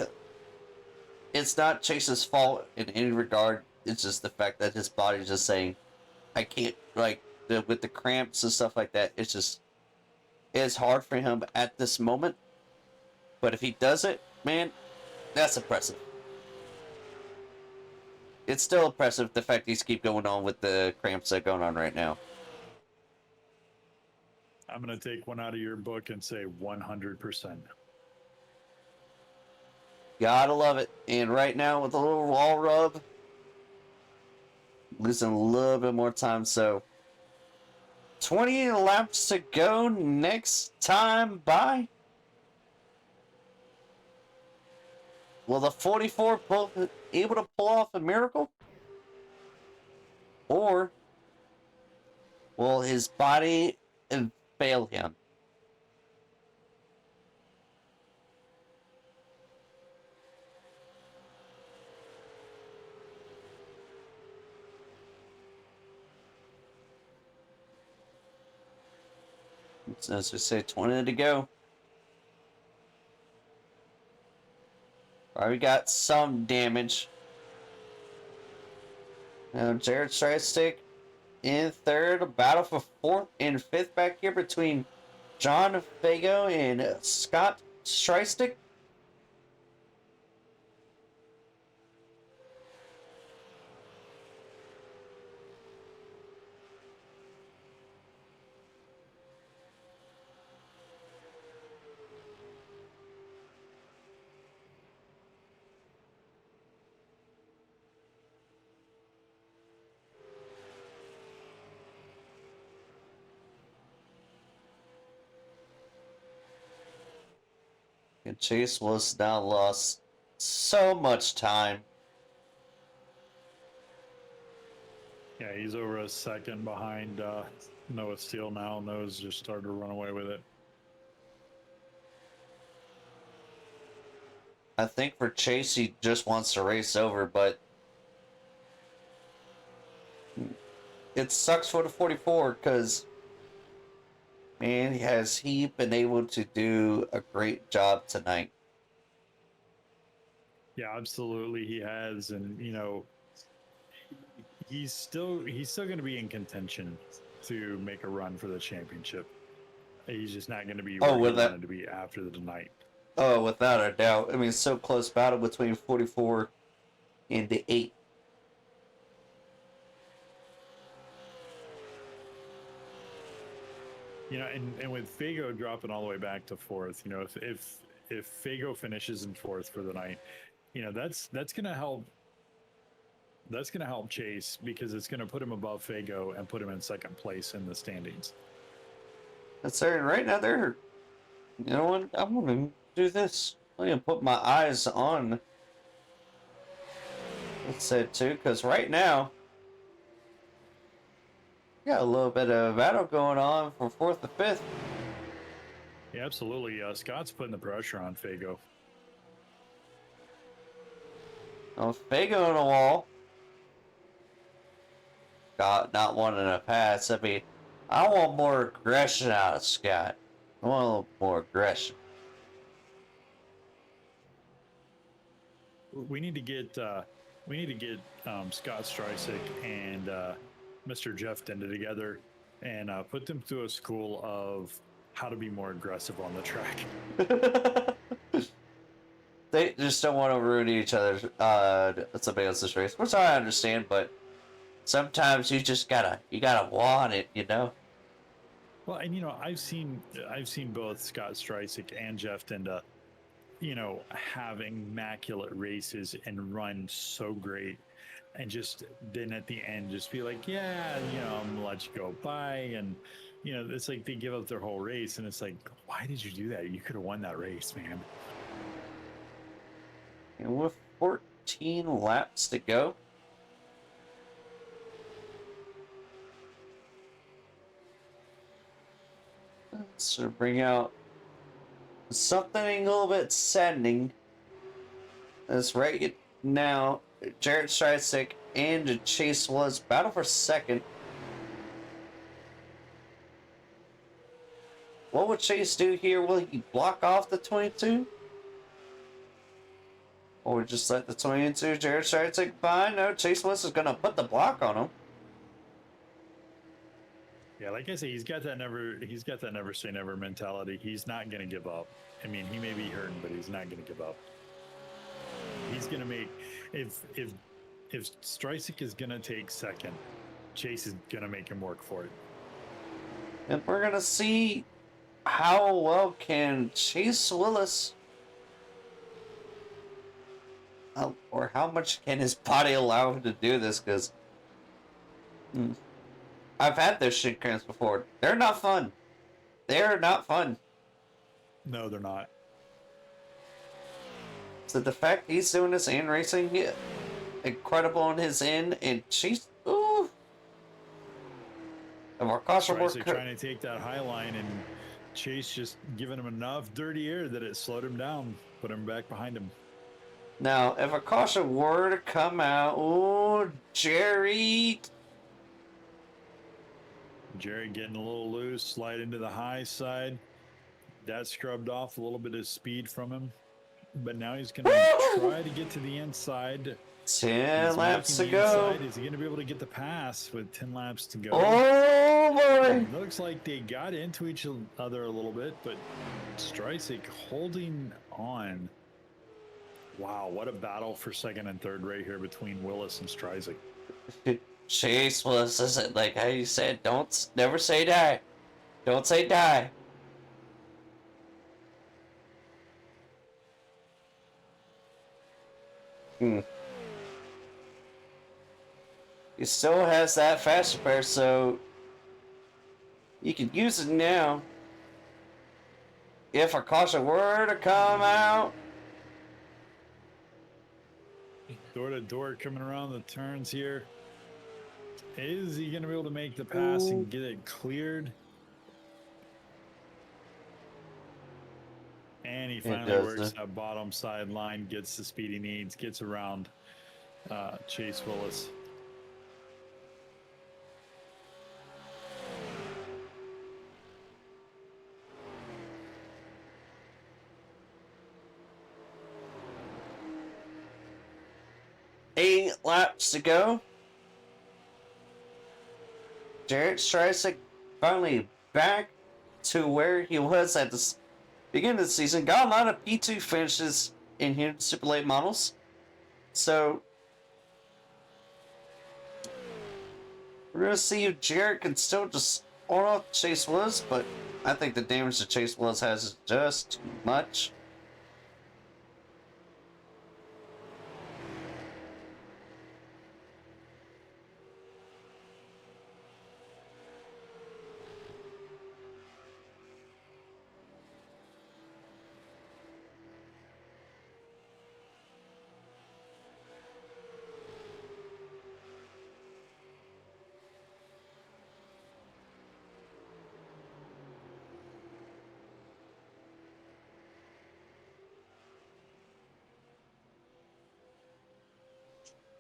it's not Chase's fault in any regard. It's just the fact that his body's just saying, I can't, with the cramps and stuff like that, it's hard for him at this moment. But if he does it, man, that's impressive. It's still impressive the fact he's keep going on with the cramps that are going on right now. I'm going to take one out of your book and say 100%. Gotta love it. And right now with a little wall rub, losing a little bit more time. So 20 laps to go next time by. Will the 44 able to pull off a miracle? Or will his body fail him? So as we say, 20 to go. Already got some damage. Now Jared Tristick in third. A battle for fourth and fifth back here between John Fago and Scott Stristick. And Chase was now lost so much time. Yeah, he's over a second behind Noah Steele now. Noah's just started to run away with it. I think for Chase, he just wants to race over, but it sucks for the 44 because, man, has he been able to do a great job tonight? Yeah, absolutely, he has, and he's still going to be in contention to make a run for the championship. He's just not going to be where he wanted to be after the tonight. Oh, without a doubt. I mean, it's so close battle between 44 and the 8. And with Fago dropping all the way back to fourth, if Fago finishes in fourth for the night, that's going to help. That's going to help Chase because it's going to put him above Fago and put him in second place in the standings. That's certain. Right now, they're. You know what? I'm going to do this. I'm going to put my eyes on Let's say too, because right now, got a little bit of battle going on from 4th to 5th. Yeah, absolutely. Scott's putting the pressure on Fago. Fago on the wall. Scott not wanting to pass. I mean, I want more aggression out of Scott. I want a little more aggression. We need to get Scott Streisig and Mr. Jeff Denda together and put them through a school of how to be more aggressive on the track. They just don't want to ruin each other's somebody else's race, which I understand, but sometimes you just gotta want it, you know. Well, and I've seen both Scott Streisig and Jeff Denda, have immaculate races and run so great, and just then at the end just be like, yeah, I'm gonna let you go by, and it's like they give up their whole race, and it's like, why did you do that? You could have won that race, man. And with 14 laps to go, let's bring out something a little bit saddening. That's right now, Jared Streisig and Chase was battle for second. What would Chase do here? Will he block off the 22? Or just let the 22 Jared Streisig by? No, Chase Willis is going to put the block on him. Yeah, like I say, he's got that never say never mentality. He's not going to give up. I mean, he may be hurting, but he's not going to give up. He's going to make if Streisig is going to take second, Chase is going to make him work for it. And we're going to see how well can Chase Willis, or how much can his body allow him to do this, because I've had those shit cramps before. They're not fun. They're not fun. No, they're not. So the fact he's doing this and racing, incredible on his end, and Chase, ooh. And Streisig trying to take that high line, and Chase just giving him enough dirty air that it slowed him down, put him back behind him. Now, if a caution were to come out, oh, Jerry getting a little loose, slide into the high side. That scrubbed off a little bit of speed from him. But now he's going to try to get to the inside. 10 laps to go. Inside. Is he going to be able to get the pass with 10 laps to go? Oh, boy. Looks like they got into each other a little bit, but Streisig holding on. Wow, what a battle for second and third right here between Willis and Streisig. Chase Willis isn't like how you said, never say die. Don't say die. He still has that fast repair, so you can use it now. If a caution were to come out. Door to door coming around the turns here. Is he going to be able to make the pass and get it cleared? And he finally works that bottom side line, gets the speed he needs, gets around Chase Willis. Eight laps to go. Jared Streisig finally back to where he was at the beginning of the season. Got a lot of P2 finishes in here, Super Late models. So we're going to see if Jared can still just hold off Chase Willis, but I think the damage that Chase Willis has is just too much.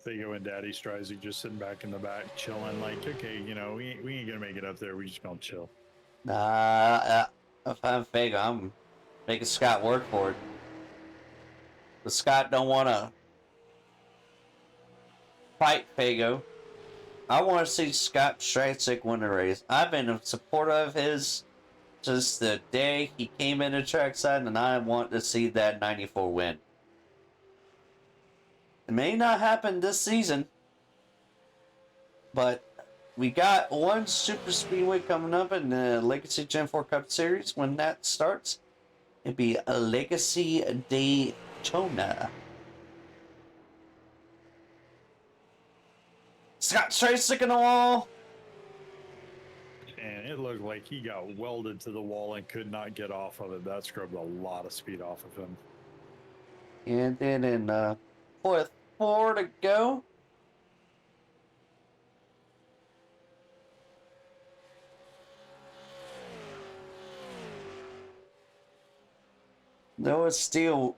Fago and Daddy Streisig just sitting back in the back, chilling. Like, okay, you know, we ain't gonna make it up there. We just gonna chill. Nah, if I'm Fago, I'm making Scott work for it. But Scott don't want to fight Fago. I want to see Scott Streisig win the race. I've been a supporter of his just the day he came into Trackside, and I want to see that 94 win. It may not happen this season, but we got one super speedway coming up in the Legacy Gen 4 Cup Series. When that starts, it'd be a Legacy Daytona. Scott Streisig in the wall. And it looked like he got welded to the wall and could not get off of it. That scrubbed a lot of speed off of him. And then in fourth, 4 to go. Noah Steele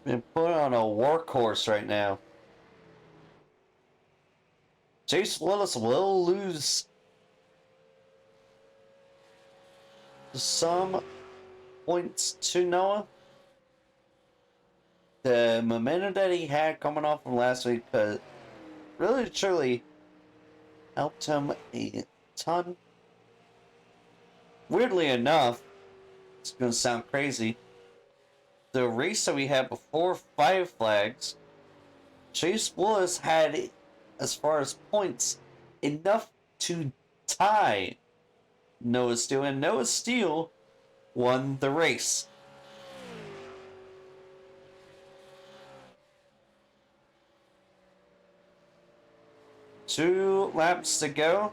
been put on a workhorse right now. Chase Willis will lose some points to Noah. The momentum that he had coming off from last week really truly helped him a ton. Weirdly enough, it's going to sound crazy, the race that we had before Five Flags, Chase Willis had, as far as points, enough to tie Noah Steele, and Noah Steele won the race. Two laps to go.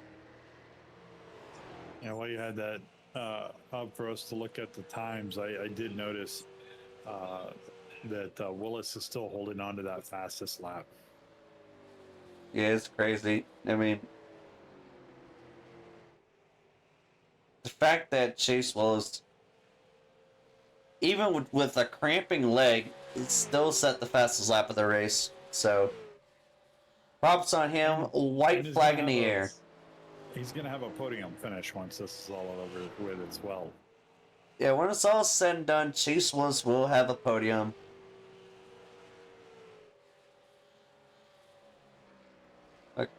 And while you had that up for us to look at the times, I did notice that Willis is still holding on to that fastest lap. Yeah, it's crazy. I mean, the fact that Chase Willis, even with a cramping leg, still set the fastest lap of the race. So, props on him. White flag in the air. He's going to have a podium finish once this is all over with as well. Yeah, when it's all said and done, Chase Willis will have a podium.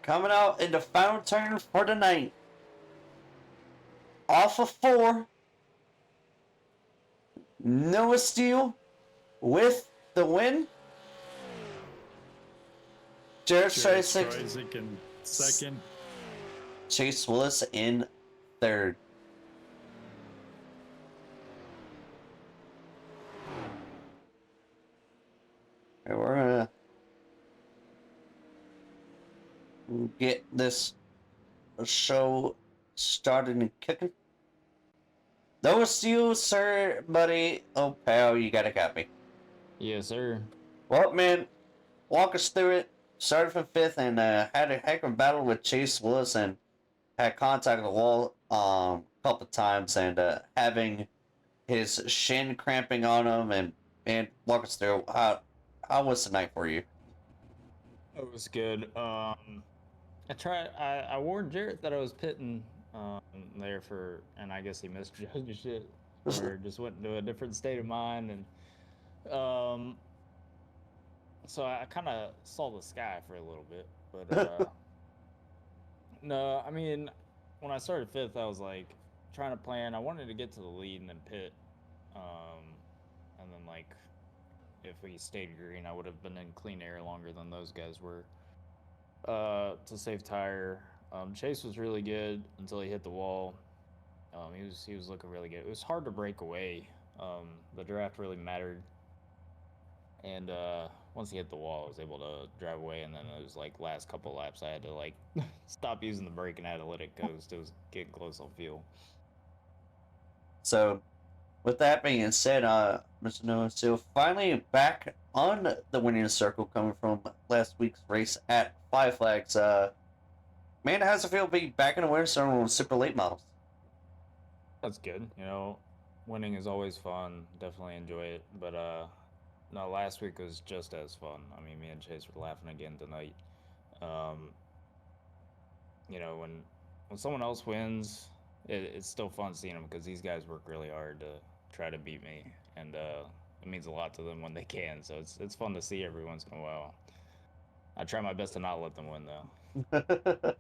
Coming out in the final turn for the night. Off of 4. Noah Steele with the win. Jared Streisig in second. Chase Willis in third. Okay, we're gonna get this show started and kicking. Noah Steele, sir, buddy. Oh, pal, you gotta got me. Yes, sir. Well, man, walk us through it. Started from 5th and had a heck of a battle with Chase Willis and had contact with the wall a couple times and having his shin cramping on him and walk us through how was the night for you? It was good. I warned Jarrett that I was pitting there for, and I guess he misjudged it or just went into a different state of mind, and so I kind of saw the sky for a little bit, but no, I mean, when I started 5th, I was like trying to plan. I wanted to get to the lead and then pit, and then like if we stayed green, I would have been in clean air longer than those guys were. To save tire. Chase was really good until he hit the wall. He was looking really good. It was hard to break away. The draft really mattered, and once he hit the wall, I was able to drive away. And then it was like last couple laps, I had to like stop using the brake and I had to let it go. It was getting close on fuel. So, with that being said, Mr. Noah Steele finally back on the winning circle coming from last week's race at Five Flags. Man, how's it feel to be back in the winning circle with super late models? That's good. You know, winning is always fun. Definitely enjoy it. But No, last week was just as fun. I mean, me and Chase were laughing again tonight. Um, when someone else wins, it's still fun seeing them because these guys work really hard to try to beat me, and it means a lot to them when they can. So it's fun to see every once in a while. I try my best to not let them win though.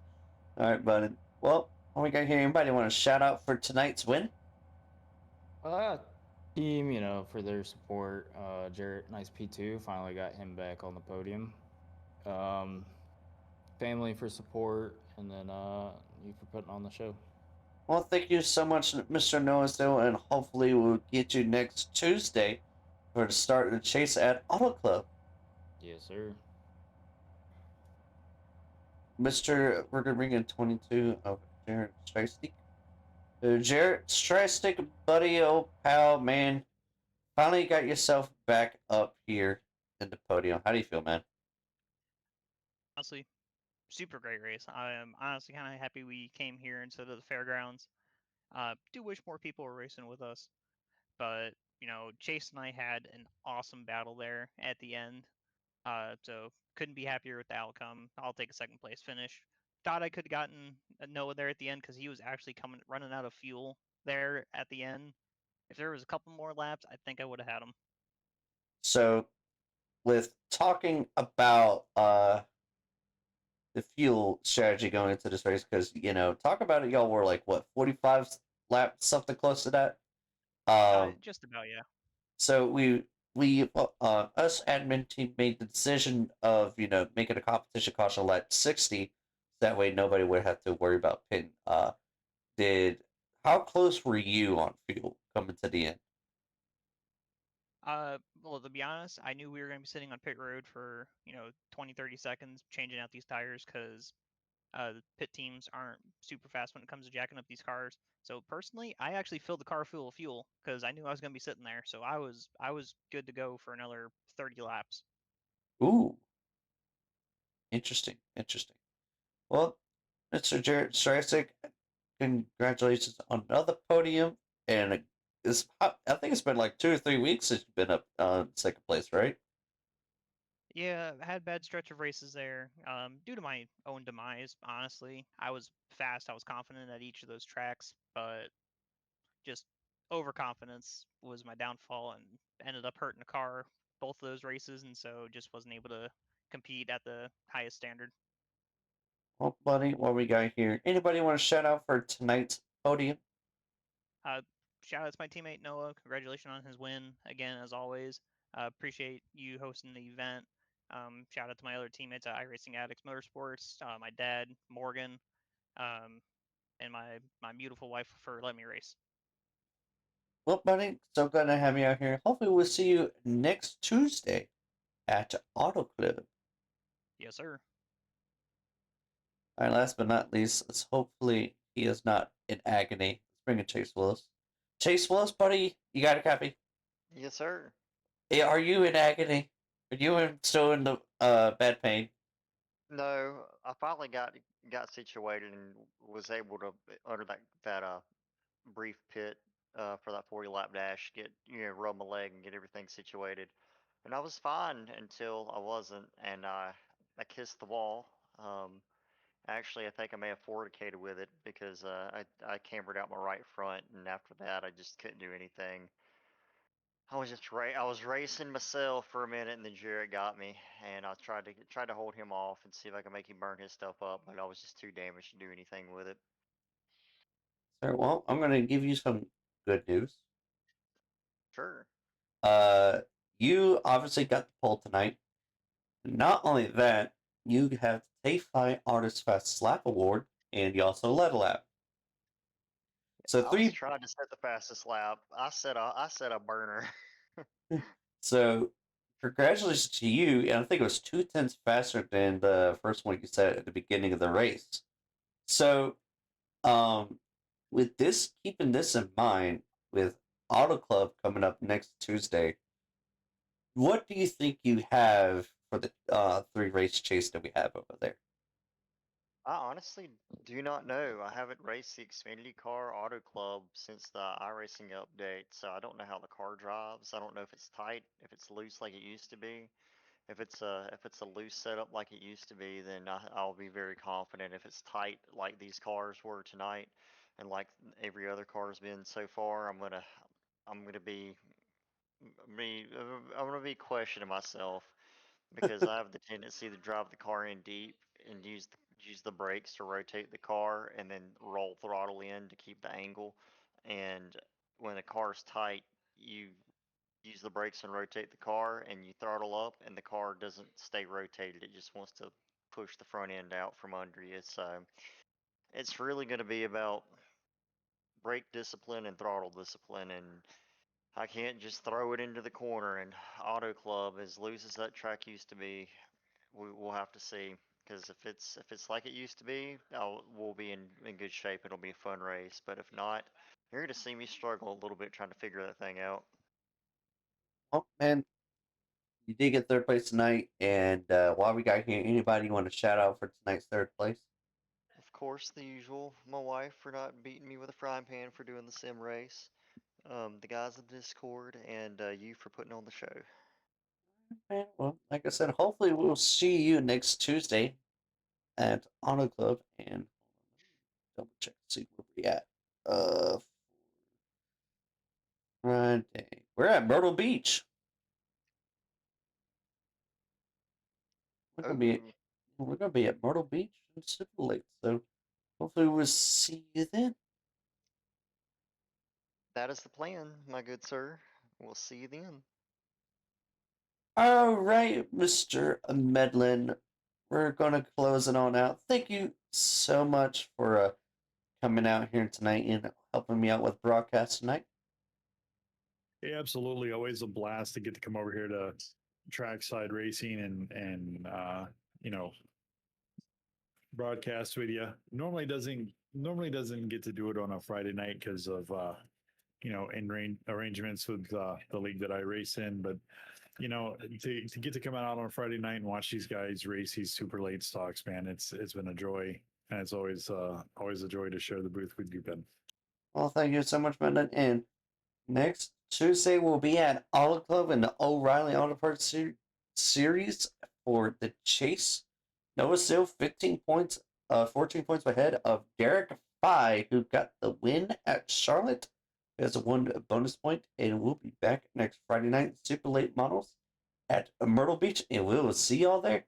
All right, buddy. Well, what we got here? Anybody want to shout out for tonight's win? Team, for their support. Jarrett, nice P2, finally got him back on the podium. Um, Family for support, and then you for putting on the show. Well, thank you so much, Mr. Noahsdale, and hopefully we'll get you next Tuesday for the start of the chase at Auto Club. Yes, sir. Mr. We're gonna bring in 22 of Jarrett Stristick. Jarrett Stristick, buddy, old pal, man, finally got yourself back up here in the podium. How do you feel, man? Honestly, super great race. I am honestly kind of happy we came here instead of the fairgrounds. Do wish more people were racing with us, but Chase and I had an awesome battle there at the end. So couldn't be happier with the outcome. I'll take a second place finish. Thought I could have gotten a Noah there at the end because he was actually running out of fuel there at the end. If there was a couple more laps, I think I would have had him. So, with talking about the fuel strategy going into this race, because talk about it, y'all were like what 45 laps, something close to that. Just about, yeah. So we us admin team made the decision of making a competition caution lap 60. That way nobody would have to worry about pitting. Did How close were you on fuel coming to the end? Well, to be honest, I knew we were going to be sitting on pit road for 20, 30 seconds changing out these tires because the pit teams aren't super fast when it comes to jacking up these cars. So personally, I actually filled the car full of fuel because I knew I was going to be sitting there. So I was good to go for another 30 laps. Ooh, interesting. Well, Mr. Jared Strasick, congratulations on another podium. And I think it's been like 2 or 3 weeks since you've been up second place, right? Yeah, I had a bad stretch of races there due to my own demise. Honestly, I was fast, I was confident at each of those tracks, but just overconfidence was my downfall and ended up hurting the car both of those races, and so just wasn't able to compete at the highest standard. Well, buddy, what we got here? Anybody want to shout out for tonight's podium? Uh, Shout out to my teammate Noah. Congratulations on his win again, as always. Appreciate you hosting the event. Shout out to my other teammates at iRacing Addicts Motorsports, my dad Morgan, um, and my beautiful wife for letting me race. Well, buddy, so glad to have you out here. Hopefully, we'll see you next Tuesday at Auto Club. Yes, sir. All right, last but not least, hopefully he is not in agony. Let's bring in Chase Willis. Chase Willis, buddy, you got a copy? Yes, sir. Hey, are you in agony? Are you still in the bad pain? No, I finally got situated and was able to under that brief pit for that 40 lap dash, get rub my leg and get everything situated, and I was fine until I wasn't, and I kissed the wall. Actually, I think I may have fornicated with it because I cambered out my right front, and after that, I just couldn't do anything. I was racing myself for a minute, and then Jarrett got me, and I tried to hold him off and see if I could make him burn his stuff up, but I was just too damaged to do anything with it. Sir, well, I'm going to give you some good news. Sure. Uh, you obviously got the pole tonight. Not only that, you have the TAFI Artist Fast Lap Award, and you also led a lap. So I was trying to set the fastest lap. I set a burner. So congratulations to you, and I think it was 2 tenths faster than the first one you set at the beginning of the race. So, with this, keeping this in mind, with Auto Club coming up next Tuesday, what do you think you have for the 3 race chase that we have over there? I honestly do not know. I haven't raced the Xfinity Car Auto Club since the iRacing update, so I don't know how the car drives. I don't know if it's tight, if it's loose like it used to be. If it's a loose setup like it used to be, then I'll be very confident. If it's tight like these cars were tonight, and like every other car has been so far, I'm gonna I'm gonna be questioning myself because I have the tendency to drive the car in deep and use the brakes to rotate the car and then roll throttle in to keep the angle. And when the car's tight, you use the brakes and rotate the car and you throttle up and the car doesn't stay rotated. It just wants to push the front end out from under you. So it's really going to be about brake discipline and throttle discipline, and I can't just throw it into the corner. And Auto Club, as loose as that track used to be, we'll have to see. Because if it's like it used to be, we'll be in good shape. It'll be a fun race. But if not, you're going to see me struggle a little bit trying to figure that thing out. Oh man, you did get third place tonight, and while we got here, anybody you want to shout out for tonight's third place? Of course, the usual. My wife for not beating me with a frying pan for doing the sim race. The guys in Discord, and you for putting on the show. Man, well, like I said, hopefully we'll see you next Tuesday at Auto Club, and double check see where we at. Friday. We're at Myrtle Beach. We're gonna be Oh, we're gonna be at Myrtle Beach in Super Lake, so hopefully we'll see you then. that is the plan, my good sir. We'll see you then. All right, Mr. Medlin, we're gonna close it on out. Thank you so much for coming out here tonight and helping me out with broadcast tonight. Yeah, absolutely. Always a blast to get to come over here to Trackside Racing and you know, broadcast with you. Normally doesn't get to do it on a Friday night because of in range arrangements with the league that I race in. But to get to come out on a Friday night and watch these guys race these super late stocks, man, it's been a joy, and it's always a joy to share the booth with you, Ben. Well, thank you so much, Medlin. And next Tuesday we'll be at Auto Club in the O'Reilly Auto Parts series for the chase. Noah still 15 points, 14 points ahead of Derek Fye, who got the win at Charlotte. He has a one bonus point, and we'll be back next Friday night, super late models at Myrtle Beach, and we will see y'all there.